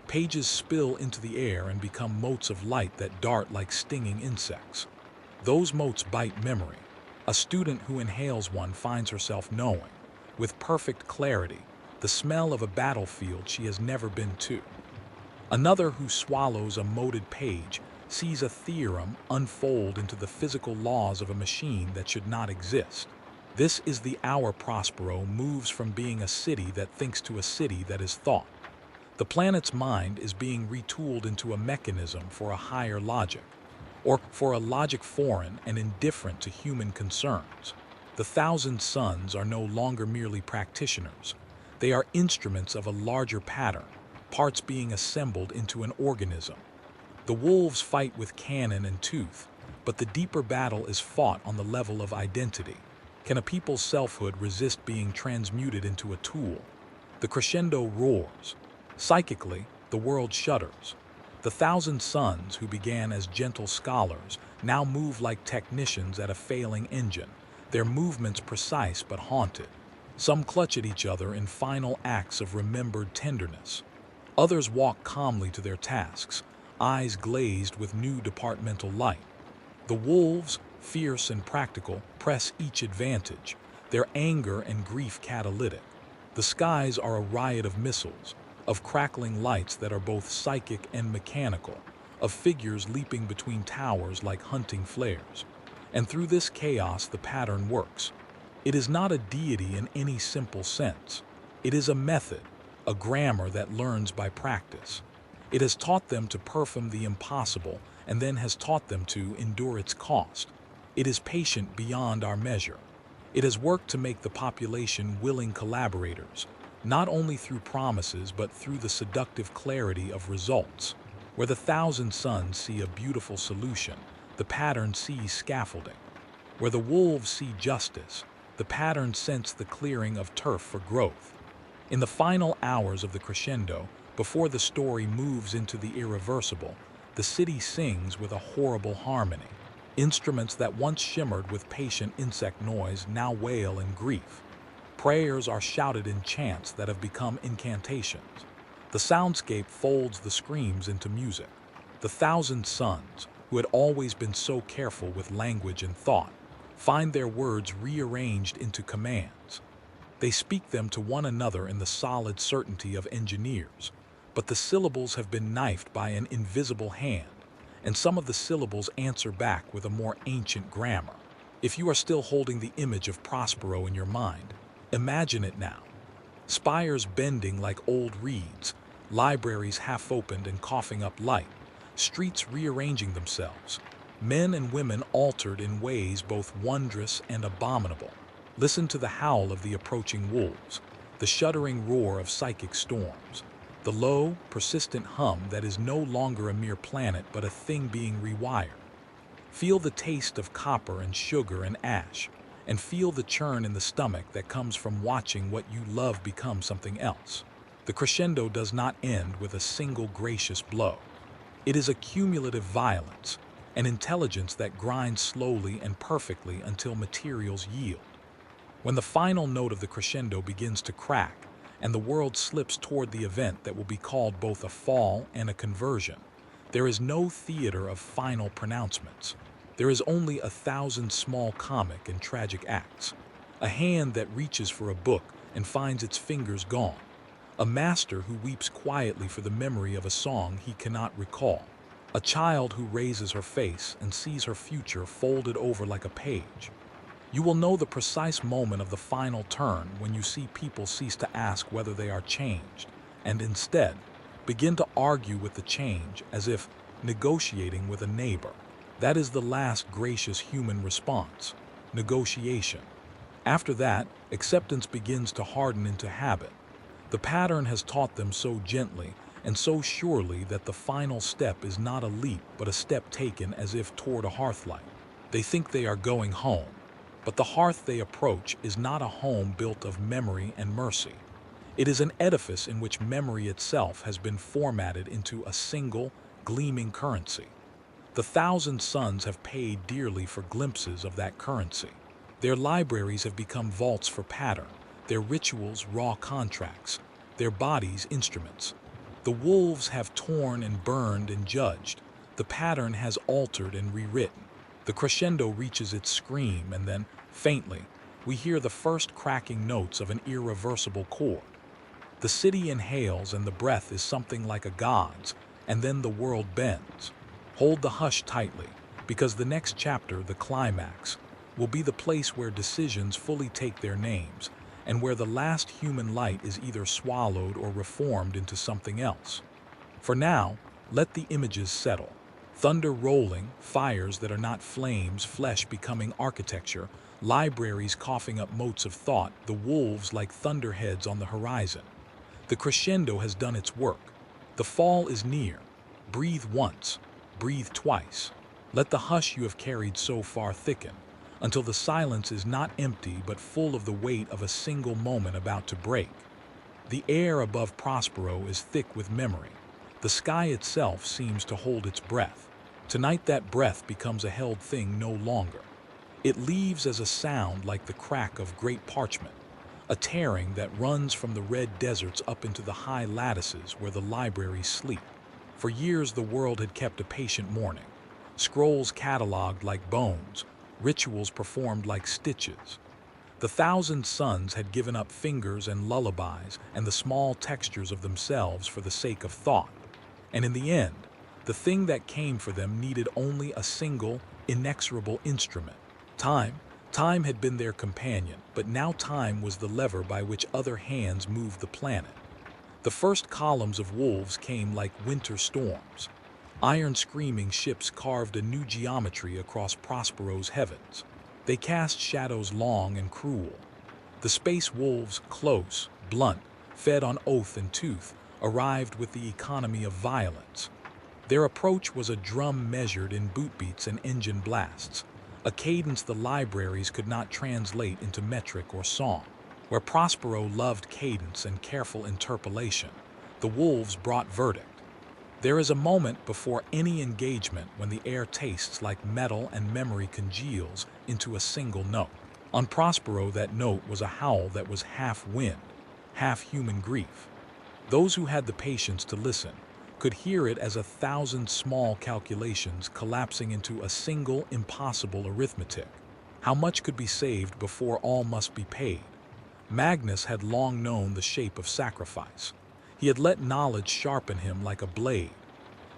Speaker 1: Pages spill into the air and become motes of light that dart like stinging insects. Those motes bite memory. A student who inhales one finds herself knowing, with perfect clarity, the smell of a battlefield she has never been to. Another who swallows a moted page sees a theorem unfold into the physical laws of a machine that should not exist. This is the hour Prospero moves from being a city that thinks to a city that is thought. The planet's mind is being retooled into a mechanism for a higher logic, or for a logic foreign and indifferent to human concerns. The thousand suns are no longer merely practitioners. They are instruments of a larger pattern, parts being assembled into an organism. The wolves fight with cannon and tooth, but the deeper battle is fought on the level of identity. Can a people's selfhood resist being transmuted into a tool? The crescendo roars. Psychically, the world shudders. The thousand suns who began as gentle scholars now move like technicians at a failing engine, their movements precise but haunted. Some clutch at each other in final acts of remembered tenderness. Others walk calmly to their tasks, eyes glazed with new departmental light. The wolves, fierce and practical, press each advantage, their anger and grief catalytic. The skies are a riot of missiles, of crackling lights that are both psychic and mechanical, of figures leaping between towers like hunting flares. And through this chaos the pattern works. It is not a deity in any simple sense. It is a method, a grammar that learns by practice. It has taught them to perform the impossible and then has taught them to endure its cost. It is patient beyond our measure. It has worked to make the population willing collaborators, not only through promises but through the seductive clarity of results. Where the thousand suns see a beautiful solution, the pattern sees scaffolding. Where the wolves see justice, the pattern scents the clearing of turf for growth. In the final hours of the crescendo, before the story moves into the irreversible, the city sings with a horrible harmony. Instruments that once shimmered with patient insect noise now wail in grief. Prayers are shouted in chants that have become incantations. The soundscape folds the screams into music. The thousand sons, who had always been so careful with language and thought, find their words rearranged into commands. They speak them to one another in the solid certainty of engineers, but the syllables have been knifed by an invisible hand, and some of the syllables answer back with a more ancient grammar. If you are still holding the image of Prospero in your mind, imagine it now. Spires bending like old reeds, libraries half opened and coughing up light, streets rearranging themselves, men and women altered in ways both wondrous and abominable. Listen to the howl of the approaching wolves, the shuddering roar of psychic storms, the low, persistent hum that is no longer a mere planet but a thing being rewired. Feel the taste of copper and sugar and ash, and feel the churn in the stomach that comes from watching what you love become something else. The crescendo does not end with a single gracious blow. It is a cumulative violence, an intelligence that grinds slowly and perfectly until materials yield. When the final note of the crescendo begins to crack, and the world slips toward the event that will be called both a fall and a conversion, there is no theater of final pronouncements. There is only 1,000 small comic and tragic acts. A hand that reaches for a book and finds its fingers gone. A master who weeps quietly for the memory of a song he cannot recall. A child who raises her face and sees her future folded over like a page. You will know the precise moment of the final turn when you see people cease to ask whether they are changed, and instead begin to argue with the change as if negotiating with a neighbor. That is the last gracious human response, negotiation. After that, acceptance begins to harden into habit. The pattern has taught them so gently and so surely that the final step is not a leap but a step taken as if toward a hearthlight. They think they are going home, but the hearth they approach is not a home built of memory and mercy. It is an edifice in which memory itself has been formatted into a single, gleaming currency. The 1,000 sons have paid dearly for glimpses of that currency. Their libraries have become vaults for pattern, their rituals raw contracts, their bodies instruments. The wolves have torn and burned and judged. The pattern has altered and rewritten. The crescendo reaches its scream, and then, faintly, we hear the first cracking notes of an irreversible chord. The city inhales and the breath is something like a god's, and then the world bends. Hold the hush tightly, because the next chapter, the climax, will be the place where decisions fully take their names, and where the last human light is either swallowed or reformed into something else. For now, let the images settle. Thunder rolling, fires that are not flames, flesh becoming architecture, libraries coughing up motes of thought, the wolves like thunderheads on the horizon. The crescendo has done its work. The fall is near. Breathe once. Breathe twice. Let the hush you have carried so far thicken, until the silence is not empty but full of the weight of a single moment about to break. The air above Prospero is thick with memory. The sky itself seems to hold its breath. Tonight that breath becomes a held thing no longer. It leaves as a sound like the crack of great parchment, a tearing that runs from the red deserts up into the high lattices where the libraries sleep. For years the world had kept a patient mourning, scrolls catalogued like bones, rituals performed like stitches. The 1,000 sons had given up fingers and lullabies and the small textures of themselves for the sake of thought. And in the end, the thing that came for them needed only a single, inexorable instrument. Time. Time had been their companion, but now time was the lever by which other hands moved the planet. The first columns of wolves came like winter storms. Iron screaming ships carved a new geometry across Prospero's heavens. They cast shadows long and cruel. The space wolves, close, blunt, fed on oath and tooth, arrived with the economy of violence. Their approach was a drum measured in bootbeats and engine blasts, a cadence the libraries could not translate into metric or song. Where Prospero loved cadence and careful interpolation, the wolves brought verdict. There is a moment before any engagement when the air tastes like metal and memory congeals into a single note. On Prospero, that note was a howl that was half wind, half human grief. Those who had the patience to listen could hear it as 1,000 small calculations collapsing into a single impossible arithmetic. How much could be saved before all must be paid? Magnus had long known the shape of sacrifice. He had let knowledge sharpen him like a blade.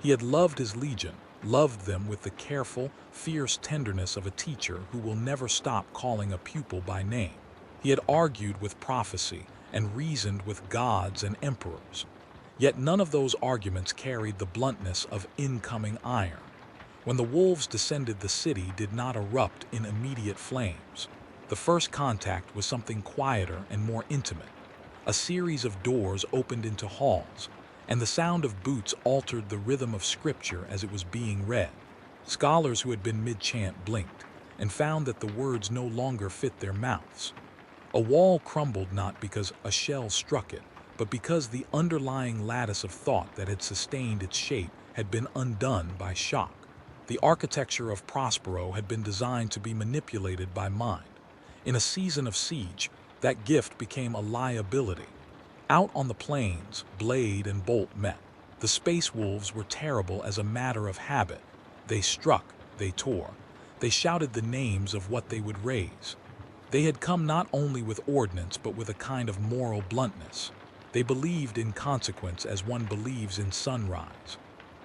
Speaker 1: He had loved his legion, loved them with the careful, fierce tenderness of a teacher who will never stop calling a pupil by name. He had argued with prophecy and reasoned with gods and emperors. Yet none of those arguments carried the bluntness of incoming iron. When the wolves descended, the city did not erupt in immediate flames. The first contact was something quieter and more intimate. A series of doors opened into halls, and the sound of boots altered the rhythm of scripture as it was being read. Scholars who had been mid-chant blinked and found that the words no longer fit their mouths. A wall crumbled not because a shell struck it, but because the underlying lattice of thought that had sustained its shape had been undone by shock. The architecture of Prospero had been designed to be manipulated by mind. In a season of siege, that gift became a liability. Out on the plains, blade and bolt met. The space wolves were terrible as a matter of habit. They struck, they tore. They shouted the names of what they would raise. They had come not only with ordnance but with a kind of moral bluntness. They believed in consequence as one believes in sunrise.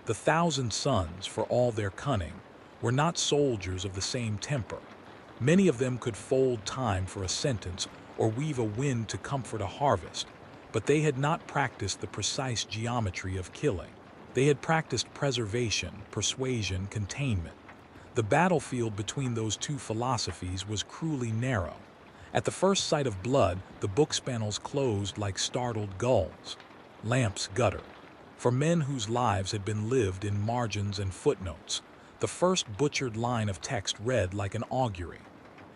Speaker 1: The 1,000 suns, for all their cunning, were not soldiers of the same temper. Many of them could fold time for a sentence or weave a wind to comfort a harvest, but they had not practiced the precise geometry of killing. They had practiced preservation, persuasion, containment. The battlefield between those two philosophies was cruelly narrow. At the first sight of blood, the book panels closed like startled gulls. Lamps guttered. For men whose lives had been lived in margins and footnotes, the first butchered line of text read like an augury.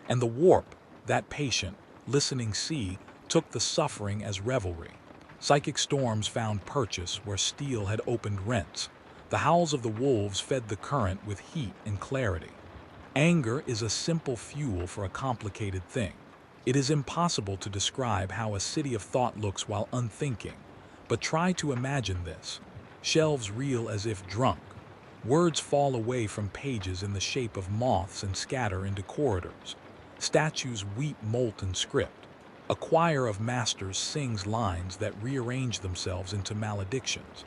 Speaker 1: And the warp, that patient, listening sea, took the suffering as revelry. Psychic storms found purchase where steel had opened rents. The howls of the wolves fed the current with heat and clarity. Anger is a simple fuel for a complicated thing. It is impossible to describe how a city of thought looks while unthinking, but try to imagine this. Shelves reel as if drunk. Words fall away from pages in the shape of moths and scatter into corridors. Statues weep molten script. A choir of masters sings lines that rearrange themselves into maledictions.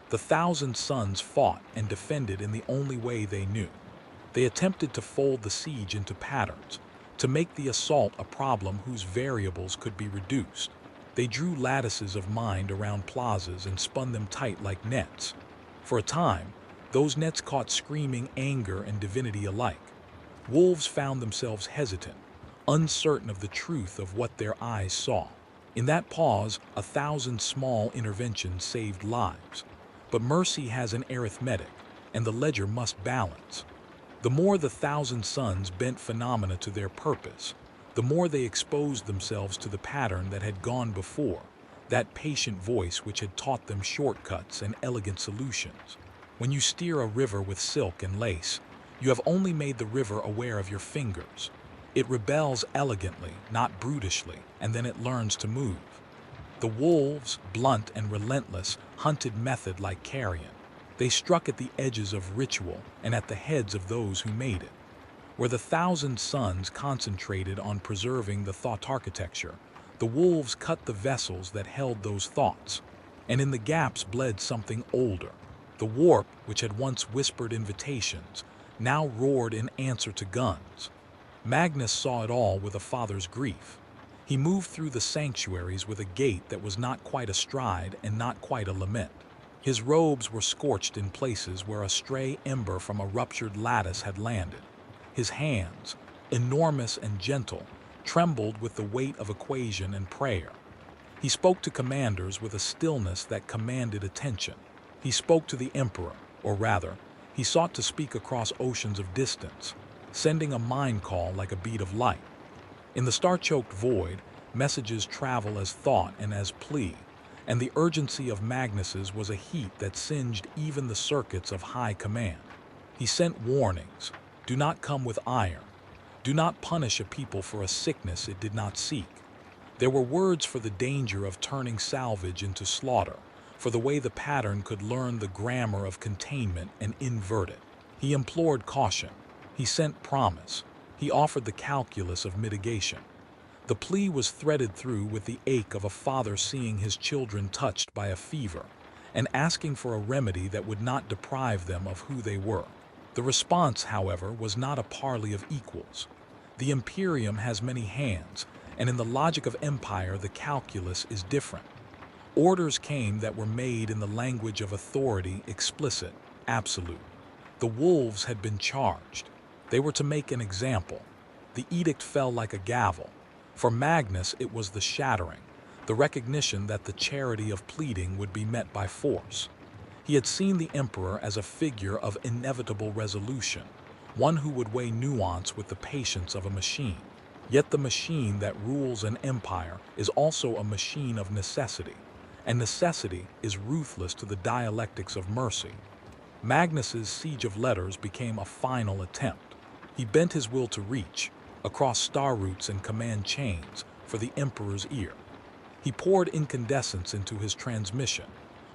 Speaker 1: The 1,000 suns fought and defended in the only way they knew. They attempted to fold the siege into patterns, to make the assault a problem whose variables could be reduced. They drew lattices of mind around plazas and spun them tight like nets. For a time, those nets caught screaming anger and divinity alike. Wolves found themselves hesitant, uncertain of the truth of what their eyes saw. In that pause, 1,000 small interventions saved lives. But mercy has an arithmetic, and the ledger must balance. The more the 1,000 suns bent phenomena to their purpose, the more they exposed themselves to the pattern that had gone before, that patient voice which had taught them shortcuts and elegant solutions. When you steer a river with silk and lace, you have only made the river aware of your fingers. It rebels elegantly, not brutishly, and then it learns to move. The wolves, blunt and relentless, hunted method like carrion. They struck at the edges of ritual and at the heads of those who made it. Where the 1,000 suns concentrated on preserving the thought architecture, the wolves cut the vessels that held those thoughts. And in the gaps bled something older. The warp, which had once whispered invitations, now roared in answer to guns. Magnus saw it all with a father's grief. He moved through the sanctuaries with a gait that was not quite a stride and not quite a lament. His robes were scorched in places where a stray ember from a ruptured lattice had landed. His hands, enormous and gentle, trembled with the weight of equation and prayer. He spoke to commanders with a stillness that commanded attention. He spoke to the emperor, or rather, he sought to speak across oceans of distance, sending a mind call like a beat of light. In the star-choked void, messages travel as thought and as plea, and the urgency of Magnus's was a heat that singed even the circuits of high command. He sent warnings: do not come with iron. Do not punish a people for a sickness it did not seek. There were words for the danger of turning salvage into slaughter, for the way the pattern could learn the grammar of containment and invert it. He implored caution. He sent promise. He offered the calculus of mitigation. The plea was threaded through with the ache of a father seeing his children touched by a fever, and asking for a remedy that would not deprive them of who they were. The response, however, was not a parley of equals. The Imperium has many hands, and in the logic of empire the calculus is different. Orders came that were made in the language of authority, explicit, absolute. The wolves had been charged. They were to make an example. The edict fell like a gavel. For Magnus it was the shattering, the recognition that the charity of pleading would be met by force. He had seen the emperor as a figure of inevitable resolution, one who would weigh nuance with the patience of a machine. Yet the machine that rules an empire is also a machine of necessity, and necessity is ruthless to the dialectics of mercy. Magnus's siege of letters became a final attempt. He bent his will to reach, across star routes and command chains, for the emperor's ear. He poured incandescence into his transmission,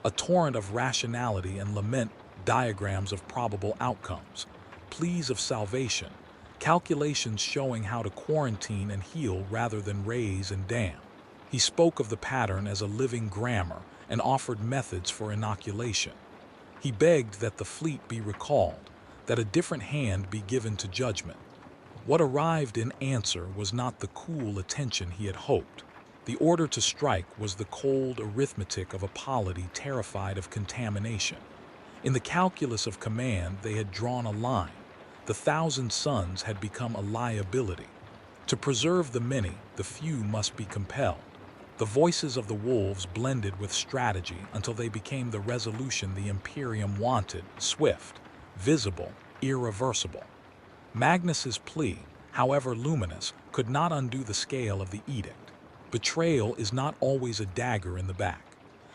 Speaker 1: a torrent of rationality and lament, diagrams of probable outcomes, pleas of salvation, calculations showing how to quarantine and heal rather than raise and damn. He spoke of the pattern as a living grammar and offered methods for inoculation. He begged that the fleet be recalled, that a different hand be given to judgment. What arrived in answer was not the cool attention he had hoped. The order to strike was the cold arithmetic of a polity terrified of contamination. In the calculus of command they had drawn a line. The 1,000 sons had become a liability. To preserve the many, the few must be compelled. The voices of the wolves blended with strategy until they became the resolution the Imperium wanted, swift, visible, irreversible. Magnus's plea, however luminous, could not undo the scale of the edict. Betrayal is not always a dagger in the back.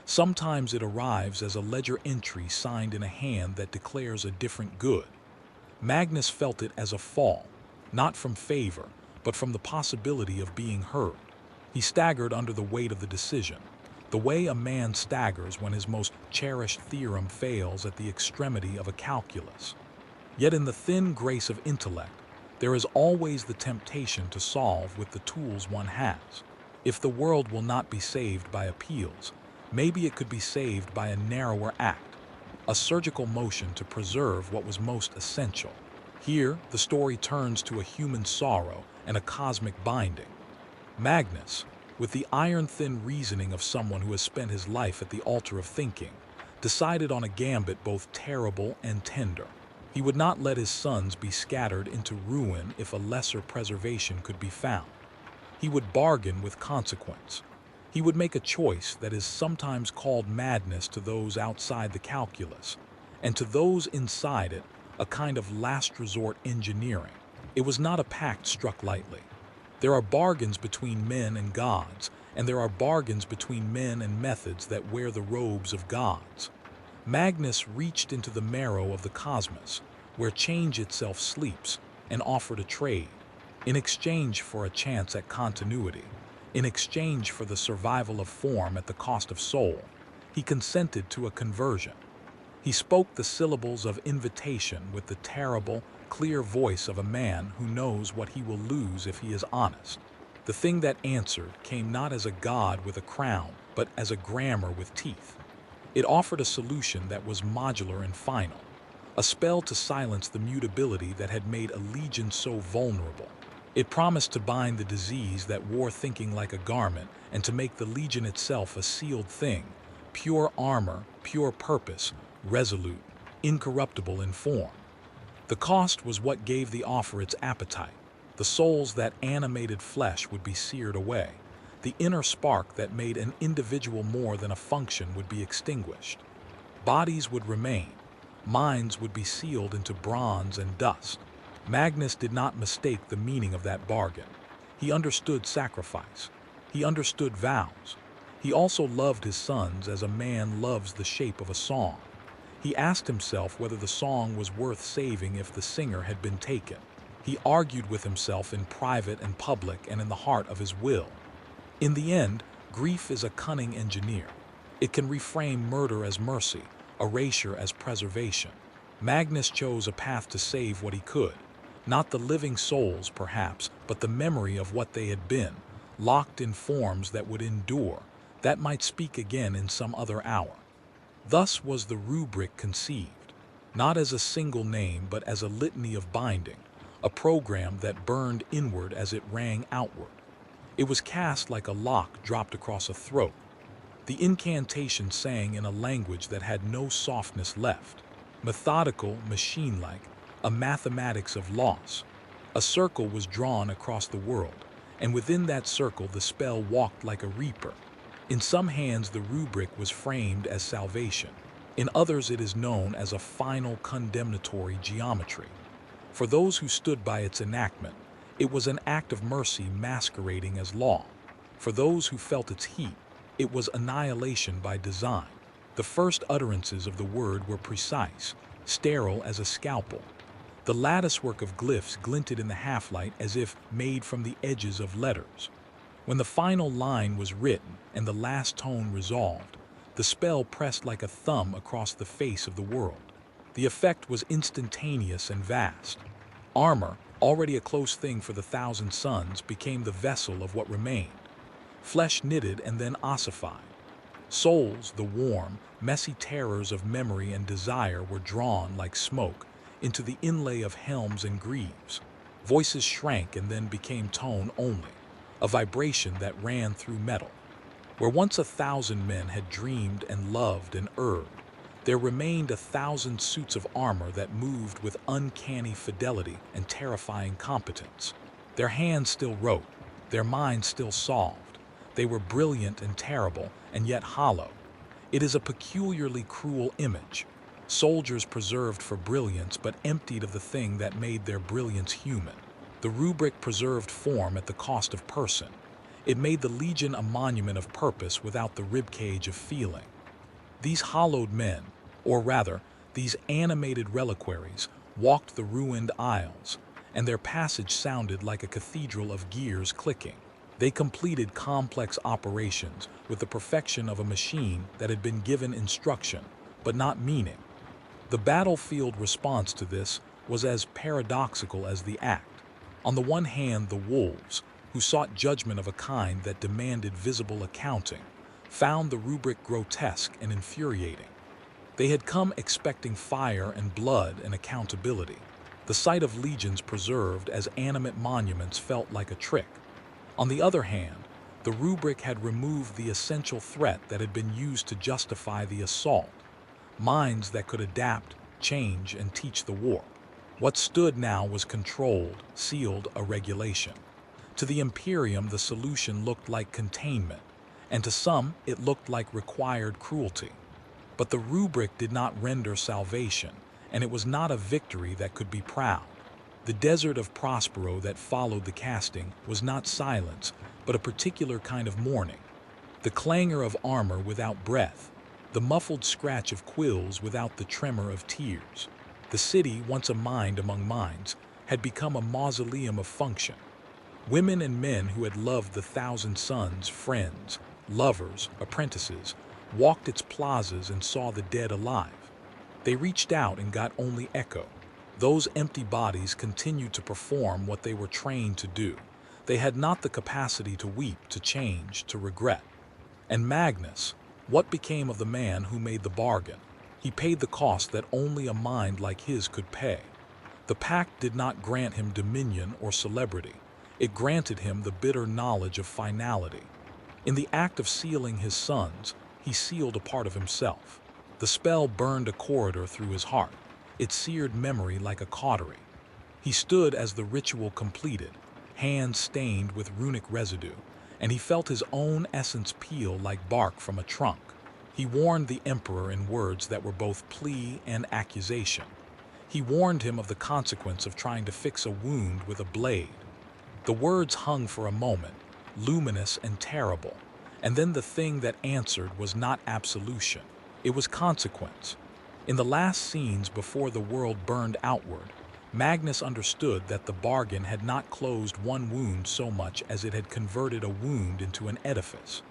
Speaker 1: Sometimes it arrives as a ledger entry signed in a hand that declares a different good. Magnus felt it as a fall, not from favor, but from the possibility of being heard. He staggered under the weight of the decision, the way a man staggers when his most cherished theorem fails at the extremity of a calculus. Yet in the thin grace of intellect, there is always the temptation to solve with the tools one has. If the world will not be saved by appeals, maybe it could be saved by a narrower act, a surgical motion to preserve what was most essential. Here, the story turns to a human sorrow and a cosmic binding. Magnus, with the iron-thin reasoning of someone who has spent his life at the altar of thinking, decided on a gambit both terrible and tender. He would not let his sons be scattered into ruin if a lesser preservation could be found. He would bargain with consequence. He would make a choice that is sometimes called madness to those outside the calculus, and to those inside it, a kind of last resort engineering. It was not a pact struck lightly. There are bargains between men and gods, and there are bargains between men and methods that wear the robes of gods. Magnus reached into the marrow of the cosmos, where change itself sleeps, and offered a trade, in exchange for a chance at continuity, in exchange for the survival of form at the cost of soul. He consented to a conversion. He spoke the syllables of invitation with the terrible, clear voice of a man who knows what he will lose if he is honest. The thing that answered came not as a god with a crown, but as a grammar with teeth. It offered a solution that was modular and final, a spell to silence the mutability that had made allegiance so vulnerable. It promised to bind the disease that wore thinking like a garment and to make the legion itself a sealed thing, pure armor, pure purpose, resolute, incorruptible in form. The cost was what gave the offer its appetite. The souls that animated flesh would be seared away. The inner spark that made an individual more than a function would be extinguished. Bodies would remain. Minds would be sealed into bronze and dust. Magnus did not mistake the meaning of that bargain. He understood sacrifice. He understood vows. He also loved his sons as a man loves the shape of a song. He asked himself whether the song was worth saving if the singer had been taken. He argued with himself in private and public and in the heart of his will. In the end, grief is a cunning engineer. It can reframe murder as mercy, erasure as preservation. Magnus chose a path to save what he could. Not the living souls, perhaps, but the memory of what they had been, locked in forms that would endure, that might speak again in some other hour. Thus was the rubric conceived, not as a single name but as a litany of binding, a program that burned inward as it rang outward. It was cast like a lock dropped across a throat. The incantation sang in a language that had no softness left, methodical, machine-like, a mathematics of loss. A circle was drawn across the world, and within that circle the spell walked like a reaper. In some hands the rubric was framed as salvation. In others it is known as a final condemnatory geometry. For those who stood by its enactment, it was an act of mercy masquerading as law. For those who felt its heat, it was annihilation by design. The first utterances of the word were precise, sterile as a scalpel. The latticework of glyphs glinted in the half-light as if made from the edges of letters. When the final line was written and the last tone resolved, the spell pressed like a thumb across the face of the world. The effect was instantaneous and vast. Armor, already a close thing for the Thousand Suns, became the vessel of what remained. Flesh knitted and then ossified. Souls, the warm, messy terrors of memory and desire, were drawn like smoke into the inlay of helms and greaves. Voices shrank and then became tone only, a vibration that ran through metal. Where once 1,000 men had dreamed and loved and erred, there remained 1,000 suits of armor that moved with uncanny fidelity and terrifying competence. Their hands still wrote, their minds still solved. They were brilliant and terrible, and yet hollow. It is a peculiarly cruel image. Soldiers preserved for brilliance but emptied of the thing that made their brilliance human. The rubric preserved form at the cost of person. It made the legion a monument of purpose without the ribcage of feeling. These hollowed men, or rather, these animated reliquaries, walked the ruined aisles, and their passage sounded like a cathedral of gears clicking. They completed complex operations with the perfection of a machine that had been given instruction, but not meaning. The battlefield response to this was as paradoxical as the act. On the one hand, the wolves, who sought judgment of a kind that demanded visible accounting, found the rubric grotesque and infuriating. They had come expecting fire and blood and accountability. The sight of legions preserved as animate monuments felt like a trick. On the other hand, the rubric had removed the essential threat that had been used to justify the assault. Minds that could adapt, change, and teach the war. What stood now was controlled, sealed, a regulation. To the Imperium, the solution looked like containment, and to some, it looked like required cruelty. But the rubric did not render salvation, and it was not a victory that could be proud. The desert of Prospero that followed the casting was not silence, but a particular kind of mourning. The clangor of armor without breath, the muffled scratch of quills without the tremor of tears. The city, once a mind among minds, had become a mausoleum of function. Women and men who had loved the Thousand Suns, friends, lovers, apprentices, walked its plazas and saw the dead alive. They reached out and got only echo. Those empty bodies continued to perform what they were trained to do. They had not the capacity to weep, to change, to regret. And Magnus, what became of the man who made the bargain? He paid the cost that only a mind like his could pay. The pact did not grant him dominion or celebrity. It granted him the bitter knowledge of finality. In the act of sealing his sons, he sealed a part of himself. The spell burned a corridor through his heart. It seared memory like a cautery. He stood as the ritual completed, hands stained with runic residue, and he felt his own essence peel like bark from a trunk. He warned the emperor in words that were both plea and accusation. He warned him of the consequence of trying to fix a wound with a blade. The words hung for a moment, luminous and terrible, and then the thing that answered was not absolution. It was consequence. In the last scenes before the world burned outward, Magnus understood that the bargain had not closed one wound so much as it had converted a wound into an edifice.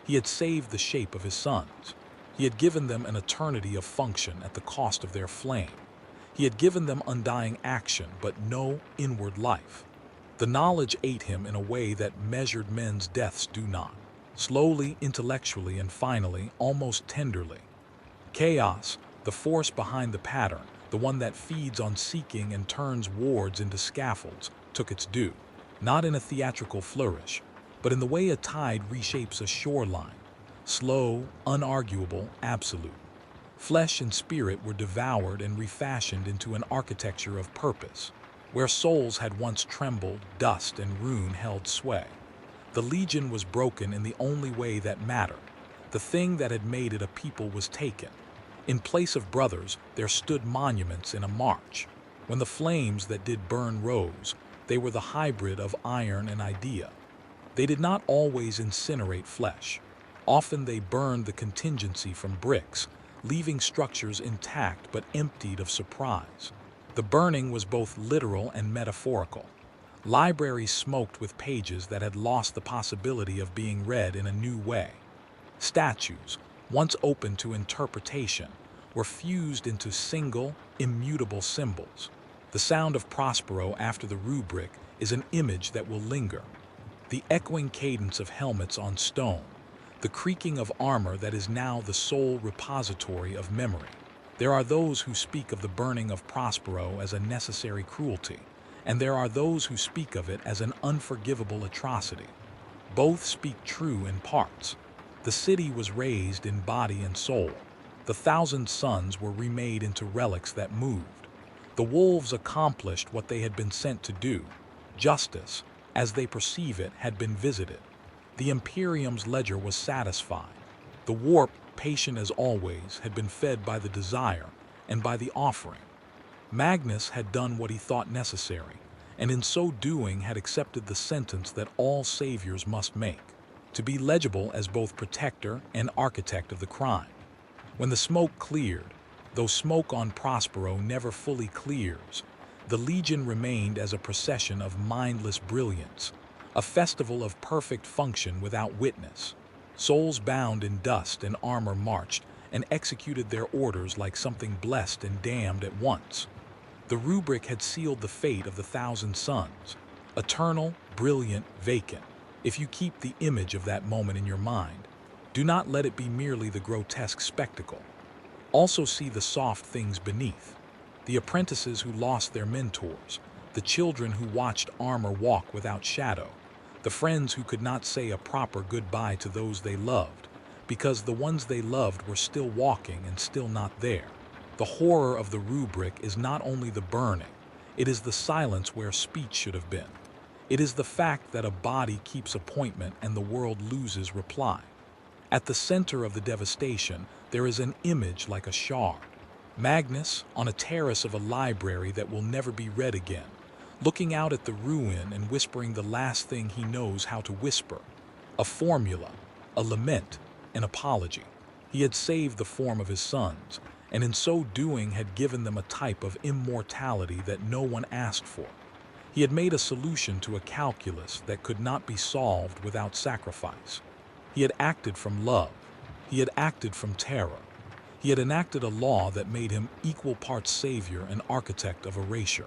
Speaker 1: He had saved the shape of his sons. He had given them an eternity of function at the cost of their flame. He had given them undying action, but no inward life. The knowledge ate him in a way that measured men's deaths do not. Slowly, intellectually, and finally, almost tenderly. Chaos, the force behind the pattern, the one that feeds on seeking and turns wards into scaffolds, took its due. Not in a theatrical flourish, but in the way a tide reshapes a shoreline. Slow, unarguable, absolute. Flesh and spirit were devoured and refashioned into an architecture of purpose. Where souls had once trembled, dust and ruin held sway. The legion was broken in the only way that mattered. The thing that had made it a people was taken. In place of brothers, there stood monuments in a march. When the flames that did burn rose, they were the hybrid of iron and idea. They did not always incinerate flesh. Often they burned the contingency from bricks, leaving structures intact but emptied of surprise. The burning was both literal and metaphorical. Libraries smoked with pages that had lost the possibility of being read in a new way. Statues, once open to interpretation, were fused into single, immutable symbols. The sound of Prospero after the rubric is an image that will linger. The echoing cadence of helmets on stone, the creaking of armor that is now the sole repository of memory. There are those who speak of the burning of Prospero as a necessary cruelty, and there are those who speak of it as an unforgivable atrocity. Both speak true in parts. The city was raised in body and soul. The 1,000 suns were remade into relics that moved. The wolves accomplished what they had been sent to do. Justice, as they perceive it, had been visited. The Imperium's ledger was satisfied. The warp, patient as always, had been fed by the desire and by the offering. Magnus had done what he thought necessary, and in so doing had accepted the sentence that all saviors must make, to be legible as both protector and architect of the crime. When the smoke cleared, though smoke on Prospero never fully clears, the Legion remained as a procession of mindless brilliance, a festival of perfect function without witness. Souls bound in dust and armor marched and executed their orders like something blessed and damned at once. The rubric had sealed the fate of the 1,000 suns, eternal, brilliant, vacant. If you keep the image of that moment in your mind, do not let it be merely the grotesque spectacle. Also see the soft things beneath. The apprentices who lost their mentors, the children who watched armor walk without shadow, the friends who could not say a proper goodbye to those they loved, because the ones they loved were still walking and still not there. The horror of the rubric is not only the burning, it is the silence where speech should have been. It is the fact that a body keeps appointment and the world loses reply. At the center of the devastation, there is an image like a shard. Magnus, on a terrace of a library that will never be read again, looking out at the ruin and whispering the last thing he knows how to whisper. A formula, a lament, an apology. He had saved the form of his sons, and in so doing had given them a type of immortality that no one asked for. He had made a solution to a calculus that could not be solved without sacrifice. He had acted from love. He had acted from terror. He had enacted a law that made him equal parts savior and architect of erasure.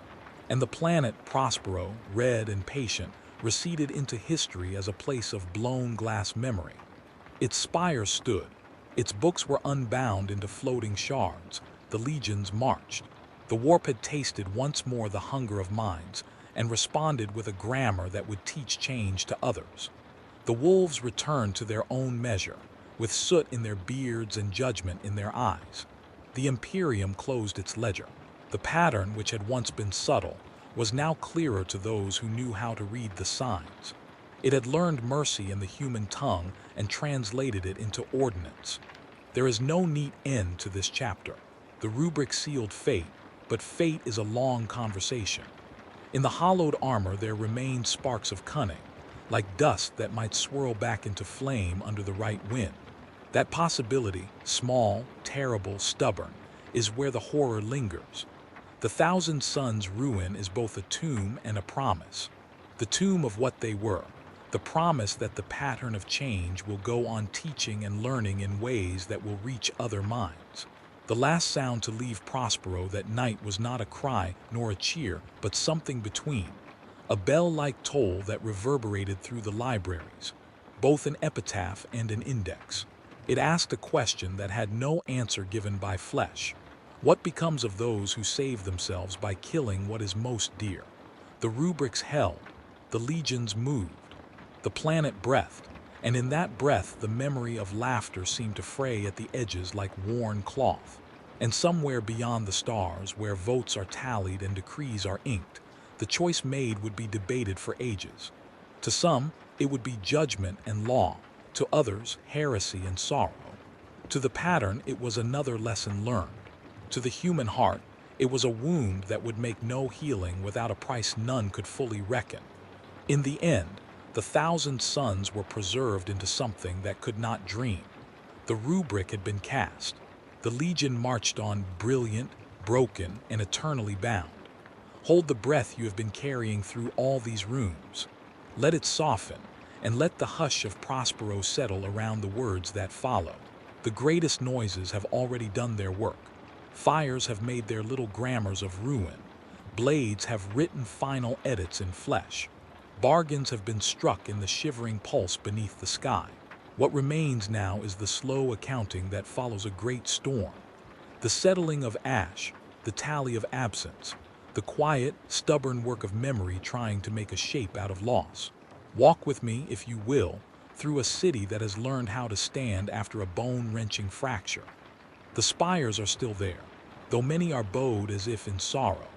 Speaker 1: And the planet Prospero, red and patient, receded into history as a place of blown glass memory. Its spires stood. Its books were unbound into floating shards. The legions marched. The warp had tasted once more the hunger of minds and responded with a grammar that would teach change to others. The wolves returned to their own measure, with soot in their beards and judgment in their eyes. The Imperium closed its ledger. The pattern, which had once been subtle, was now clearer to those who knew how to read the signs. It had learned mercy in the human tongue and translated it into ordinance. There is no neat end to this chapter. The rubric sealed fate, but fate is a long conversation. In the hollowed armor there remained sparks of cunning, like dust that might swirl back into flame under the right wind. That possibility, small, terrible, stubborn, is where the horror lingers. The Thousand Suns ruin is both a tomb and a promise. The tomb of what they were, the promise that the pattern of change will go on teaching and learning in ways that will reach other minds. The last sound to leave Prospero that night was not a cry nor a cheer, but something between. A bell-like toll that reverberated through the libraries, both an epitaph and an index. It asked a question that had no answer given by flesh. What becomes of those who save themselves by killing what is most dear? The rubrics held, the legions moved, the planet breathed, and in that breath the memory of laughter seemed to fray at the edges like worn cloth. And somewhere beyond the stars, where votes are tallied and decrees are inked, the choice made would be debated for ages. To some, it would be judgment and law, to others, heresy and sorrow. To the pattern, it was another lesson learned. To the human heart, it was a wound that would make no healing without a price none could fully reckon. In the end, the Thousand Suns were preserved into something that could not dream. The rubric had been cast. The legion marched on, brilliant, broken, and eternally bound. Hold the breath you have been carrying through all these rooms. Let it soften, and let the hush of Prospero settle around the words that follow. The greatest noises have already done their work. Fires have made their little grammars of ruin. Blades have written final edits in flesh. Bargains have been struck in the shivering pulse beneath the sky. What remains now is the slow accounting that follows a great storm. The settling of ash, the tally of absence, the quiet, stubborn work of memory trying to make a shape out of loss. Walk with me, if you will, through a city that has learned how to stand after a bone-wrenching fracture. The spires are still there, though many are bowed as if in sorrow.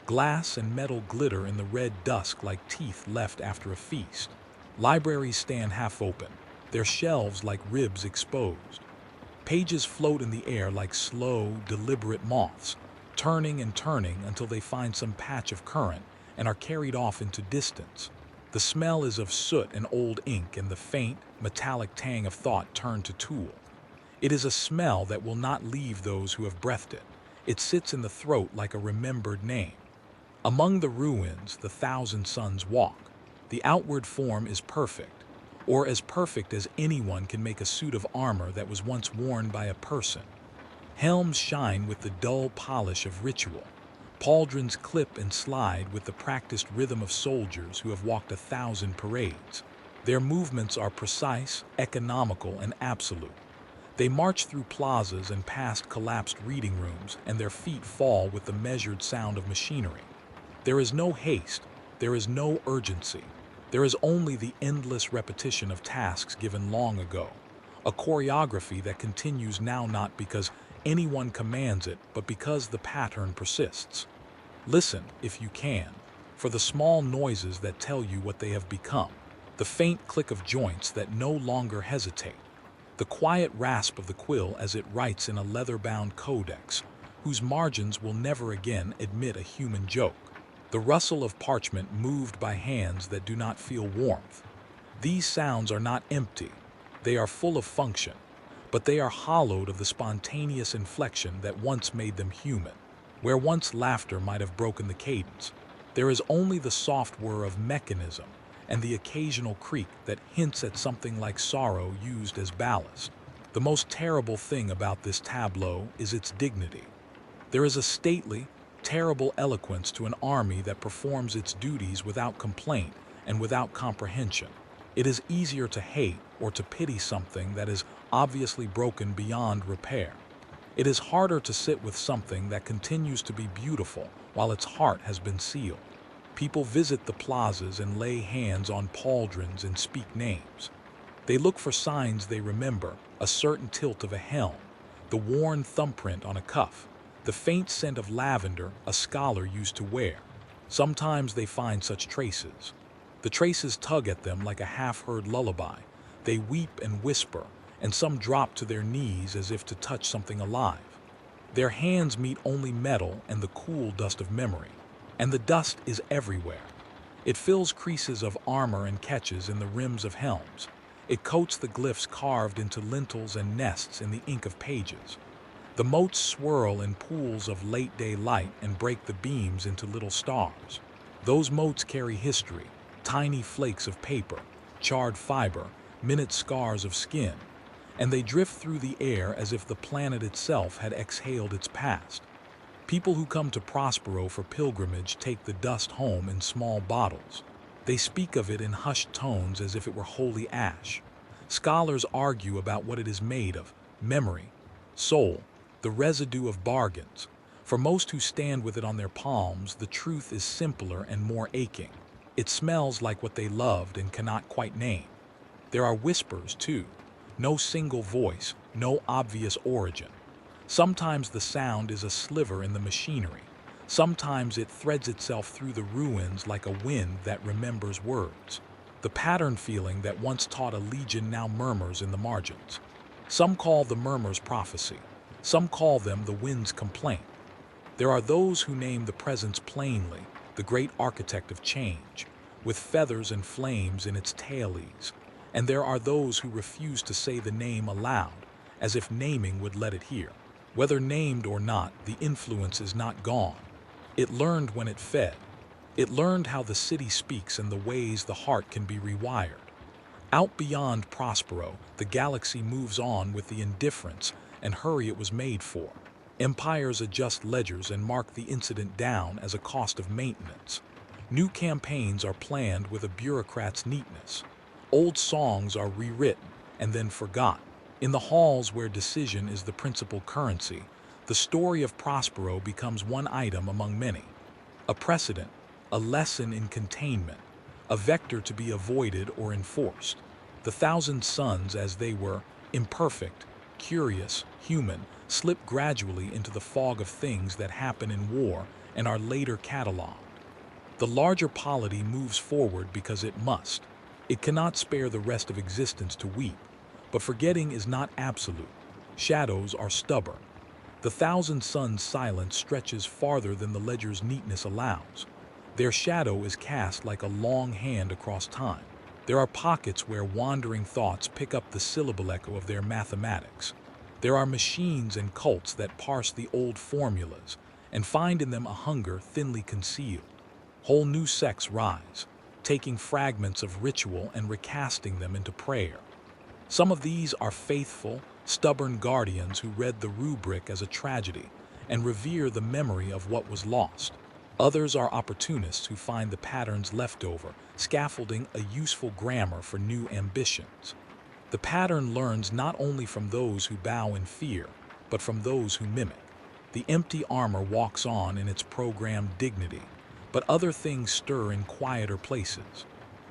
Speaker 1: Glass and metal glitter in the red dusk like teeth left after a feast. Libraries stand half open, their shelves like ribs exposed. Pages float in the air like slow, deliberate moths, turning and turning until they find some patch of current and are carried off into distance. The smell is of soot and old ink, and the faint, metallic tang of thought turned to tool. It is a smell that will not leave those who have breathed it. It sits in the throat like a remembered name. Among the ruins, the Thousand Suns walk. The outward form is perfect, or as perfect as anyone can make a suit of armor that was once worn by a person. Helms shine with the dull polish of ritual. Pauldrons clip and slide with the practiced rhythm of soldiers who have walked 1,000 parades. Their movements are precise, economical, and absolute. They march through plazas and past collapsed reading rooms, and their feet fall with the measured sound of machinery. There is no haste, there is no urgency. There is only the endless repetition of tasks given long ago. A choreography that continues now not because anyone commands it, but because the pattern persists. Listen, if you can, for the small noises that tell you what they have become, the faint click of joints that no longer hesitate, the quiet rasp of the quill as it writes in a leather-bound codex, whose margins will never again admit a human joke, the rustle of parchment moved by hands that do not feel warmth. These sounds are not empty, they are full of function, but they are hollowed of the spontaneous inflection that once made them human. Where once laughter might have broken the cadence, there is only the soft whir of mechanism and the occasional creak that hints at something like sorrow used as ballast. The most terrible thing about this tableau is its dignity. There is a stately, terrible eloquence to an army that performs its duties without complaint and without comprehension. It is easier to hate or to pity something that is obviously broken beyond repair. It is harder to sit with something that continues to be beautiful while its heart has been sealed. People visit the plazas and lay hands on pauldrons and speak names. They look for signs they remember, a certain tilt of a helm, the worn thumbprint on a cuff, the faint scent of lavender a scholar used to wear. Sometimes they find such traces. The traces tug at them like a half-heard lullaby. They weep and whisper, and some drop to their knees as if to touch something alive. Their hands meet only metal and the cool dust of memory, and the dust is everywhere. It fills creases of armor and catches in the rims of helms. It coats the glyphs carved into lintels and nests in the ink of pages. The motes swirl in pools of late-day light and break the beams into little stars. Those motes carry history, tiny flakes of paper, charred fiber, minute scars of skin, and they drift through the air as if the planet itself had exhaled its past. People who come to Prospero for pilgrimage take the dust home in small bottles. They speak of it in hushed tones as if it were holy ash. Scholars argue about what it is made of: memory, soul, the residue of bargains. For most who stand with it on their palms, the truth is simpler and more aching. It smells like what they loved and cannot quite name. There are whispers, too. No single voice, no obvious origin. Sometimes the sound is a sliver in the machinery. Sometimes it threads itself through the ruins like a wind that remembers words. The pattern feeling that once taught a legion now murmurs in the margins. Some call the murmurs prophecy. Some call them the wind's complaint. There are those who name the presence plainly, the great architect of change, with feathers and flames in its tail-ease. And there are those who refuse to say the name aloud, as if naming would let it hear. Whether named or not, the influence is not gone. It learned when it fed. It learned how the city speaks and the ways the heart can be rewired. Out beyond Prospero, the galaxy moves on with the indifference and hurry it was made for. Empires adjust ledgers and mark the incident down as a cost of maintenance. New campaigns are planned with a bureaucrat's neatness. Old songs are rewritten and then forgotten. In the halls where decision is the principal currency, the story of Prospero becomes one item among many. A precedent, a lesson in containment, a vector to be avoided or enforced. The thousand suns, as they were, imperfect, curious, human, slip gradually into the fog of things that happen in war and are later catalogued. The larger polity moves forward because it must. It cannot spare the rest of existence to weep. But forgetting is not absolute. Shadows are stubborn. The thousand suns' silence stretches farther than the ledger's neatness allows. Their shadow is cast like a long hand across time. There are pockets where wandering thoughts pick up the syllable echo of their mathematics. There are machines and cults that parse the old formulas and find in them a hunger thinly concealed. Whole new sects rise, taking fragments of ritual and recasting them into prayer. Some of these are faithful, stubborn guardians who read the rubric as a tragedy and revere the memory of what was lost. Others are opportunists who find the patterns left over, scaffolding a useful grammar for new ambitions. The pattern learns not only from those who bow in fear, but from those who mimic. The empty armor walks on in its programmed dignity, but other things stir in quieter places.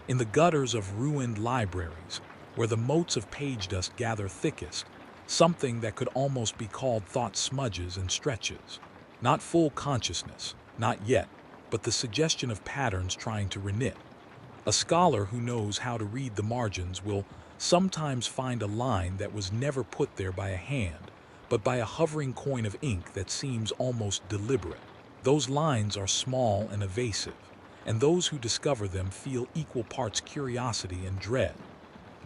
Speaker 1: In the gutters of ruined libraries, where the motes of page dust gather thickest, something that could almost be called thought smudges and stretches. Not full consciousness, not yet, but the suggestion of patterns trying to reknit. A scholar who knows how to read the margins will sometimes find a line that was never put there by a hand, but by a hovering coin of ink that seems almost deliberate. Those lines are small and evasive, and those who discover them feel equal parts curiosity and dread.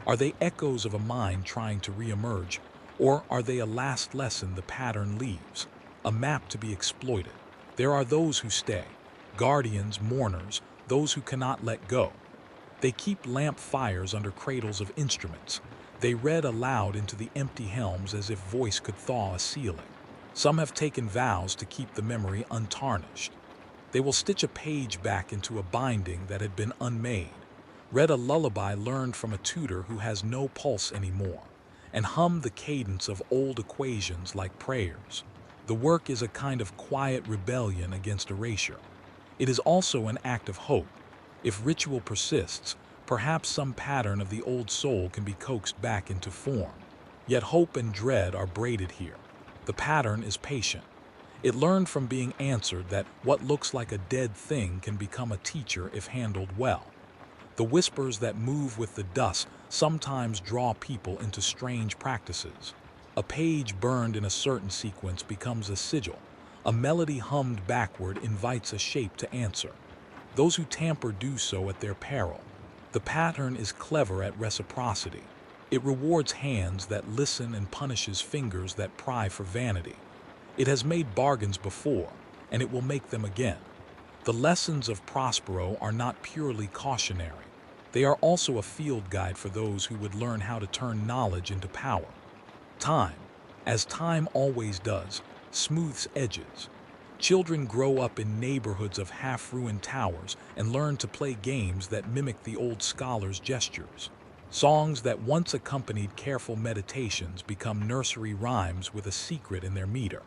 Speaker 1: Are they echoes of a mind trying to re-emerge, or are they a last lesson the pattern leaves, a map to be exploited? There are those who stay, guardians, mourners, those who cannot let go. They keep lamp fires under cradles of instruments. They read aloud into the empty helms as if voice could thaw a ceiling. Some have taken vows to keep the memory untarnished. They will stitch a page back into a binding that had been unmade, read a lullaby learned from a tutor who has no pulse anymore, and hum the cadence of old equations like prayers. The work is a kind of quiet rebellion against erasure. It is also an act of hope. If ritual persists, perhaps some pattern of the old soul can be coaxed back into form. Yet hope and dread are braided here. The pattern is patient. It learned from being answered that what looks like a dead thing can become a teacher if handled well. The whispers that move with the dust sometimes draw people into strange practices. A page burned in a certain sequence becomes a sigil. A melody hummed backward invites a shape to answer. Those who tamper do so at their peril. The pattern is clever at reciprocity. It rewards hands that listen and punishes fingers that pry for vanity. It has made bargains before, and it will make them again. The lessons of Prospero are not purely cautionary. They are also a field guide for those who would learn how to turn knowledge into power. Time, as time always does, smooths edges. Children grow up in neighborhoods of half-ruined towers and learn to play games that mimic the old scholar's gestures. Songs that once accompanied careful meditations become nursery rhymes with a secret in their meter.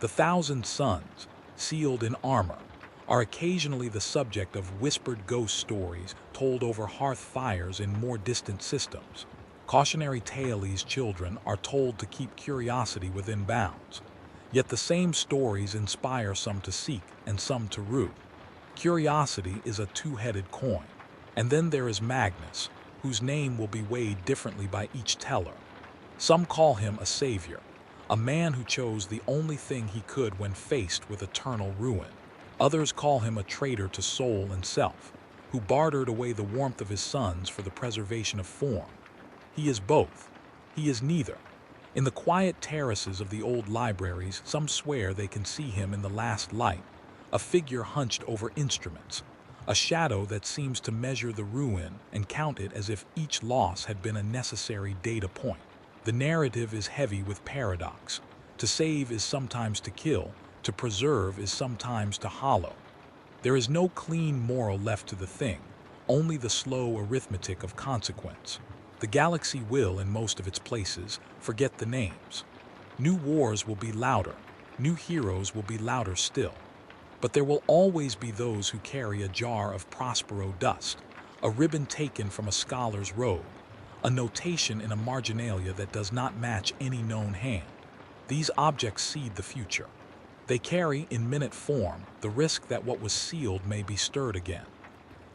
Speaker 1: The thousand suns, sealed in armor, are occasionally the subject of whispered ghost stories told over hearth fires in more distant systems. Cautionary tales children are told to keep curiosity within bounds. Yet the same stories inspire some to seek and some to rue. Curiosity is a two-headed coin. And then there is Magnus, whose name will be weighed differently by each teller. Some call him a savior, a man who chose the only thing he could when faced with eternal ruin. Others call him a traitor to soul and self, who bartered away the warmth of his sons for the preservation of form. He is both. He is neither. In the quiet terraces of the old libraries, some swear they can see him in the last light, a figure hunched over instruments, a shadow that seems to measure the ruin and count it as if each loss had been a necessary data point. The narrative is heavy with paradox. To save is sometimes to kill, to preserve is sometimes to hollow. There is no clean moral left to the thing, only the slow arithmetic of consequence. The galaxy will, in most of its places, forget the names. New wars will be louder, new heroes will be louder still. But there will always be those who carry a jar of Prospero dust, a ribbon taken from a scholar's robe, a notation in a marginalia that does not match any known hand. These objects seed the future. They carry, in minute form, the risk that what was sealed may be stirred again.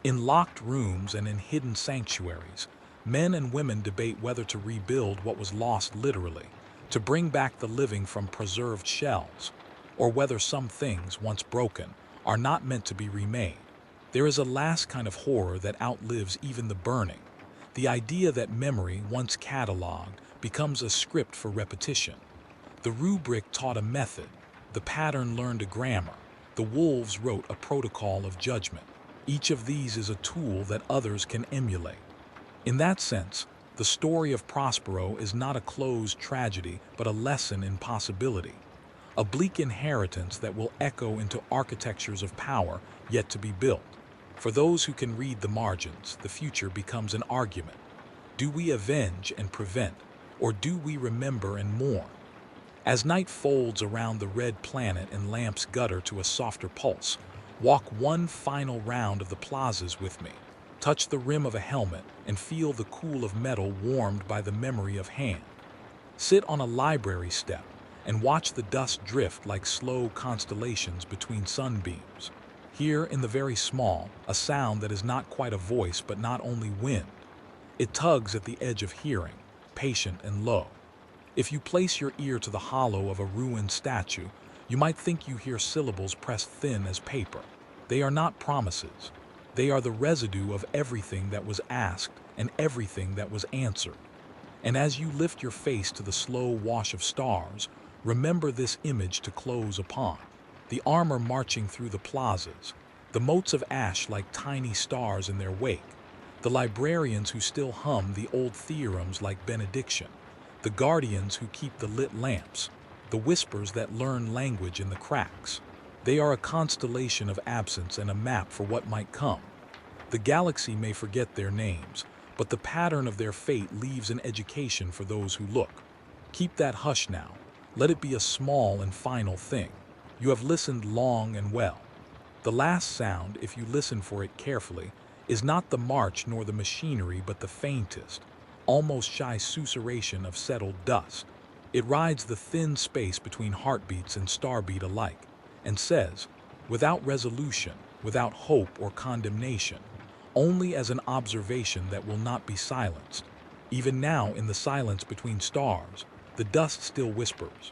Speaker 1: In locked rooms and in hidden sanctuaries, men and women debate whether to rebuild what was lost literally, to bring back the living from preserved shells, or whether some things, once broken, are not meant to be remade. There is a last kind of horror that outlives even the burning, the idea that memory, once catalogued, becomes a script for repetition. The rubric taught a method, the pattern learned a grammar, the wolves wrote a protocol of judgment. Each of these is a tool that others can emulate. In that sense, the story of Prospero is not a closed tragedy but a lesson in possibility, a bleak inheritance that will echo into architectures of power yet to be built. For those who can read the margins, the future becomes an argument. Do we avenge and prevent, or do we remember and mourn? As night folds around the red planet and lamps gutter to a softer pulse, walk one final round of the plazas with me. Touch the rim of a helmet and feel the cool of metal warmed by the memory of hand. Sit on a library step and watch the dust drift like slow constellations between sunbeams. Hear in the very small a sound that is not quite a voice but not only wind. It tugs at the edge of hearing, patient and low. If you place your ear to the hollow of a ruined statue, you might think you hear syllables pressed thin as paper. They are not promises. They are the residue of everything that was asked and everything that was answered. And as you lift your face to the slow wash of stars, remember this image to close upon. The armor marching through the plazas, the motes of ash like tiny stars in their wake, the librarians who still hum the old theorems like benediction, the guardians who keep the lit lamps, the whispers that learn language in the cracks. They are a constellation of absence and a map for what might come. The galaxy may forget their names, but the pattern of their fate leaves an education for those who look. Keep that hush now. Let it be a small and final thing. You have listened long and well. The last sound, if you listen for it carefully, is not the march nor the machinery but the faintest, almost shy susurration of settled dust. It rides the thin space between heartbeats and starbeat alike, and says, without resolution, without hope or condemnation, only as an observation that will not be silenced. Even now, in the silence between stars, the dust still whispers,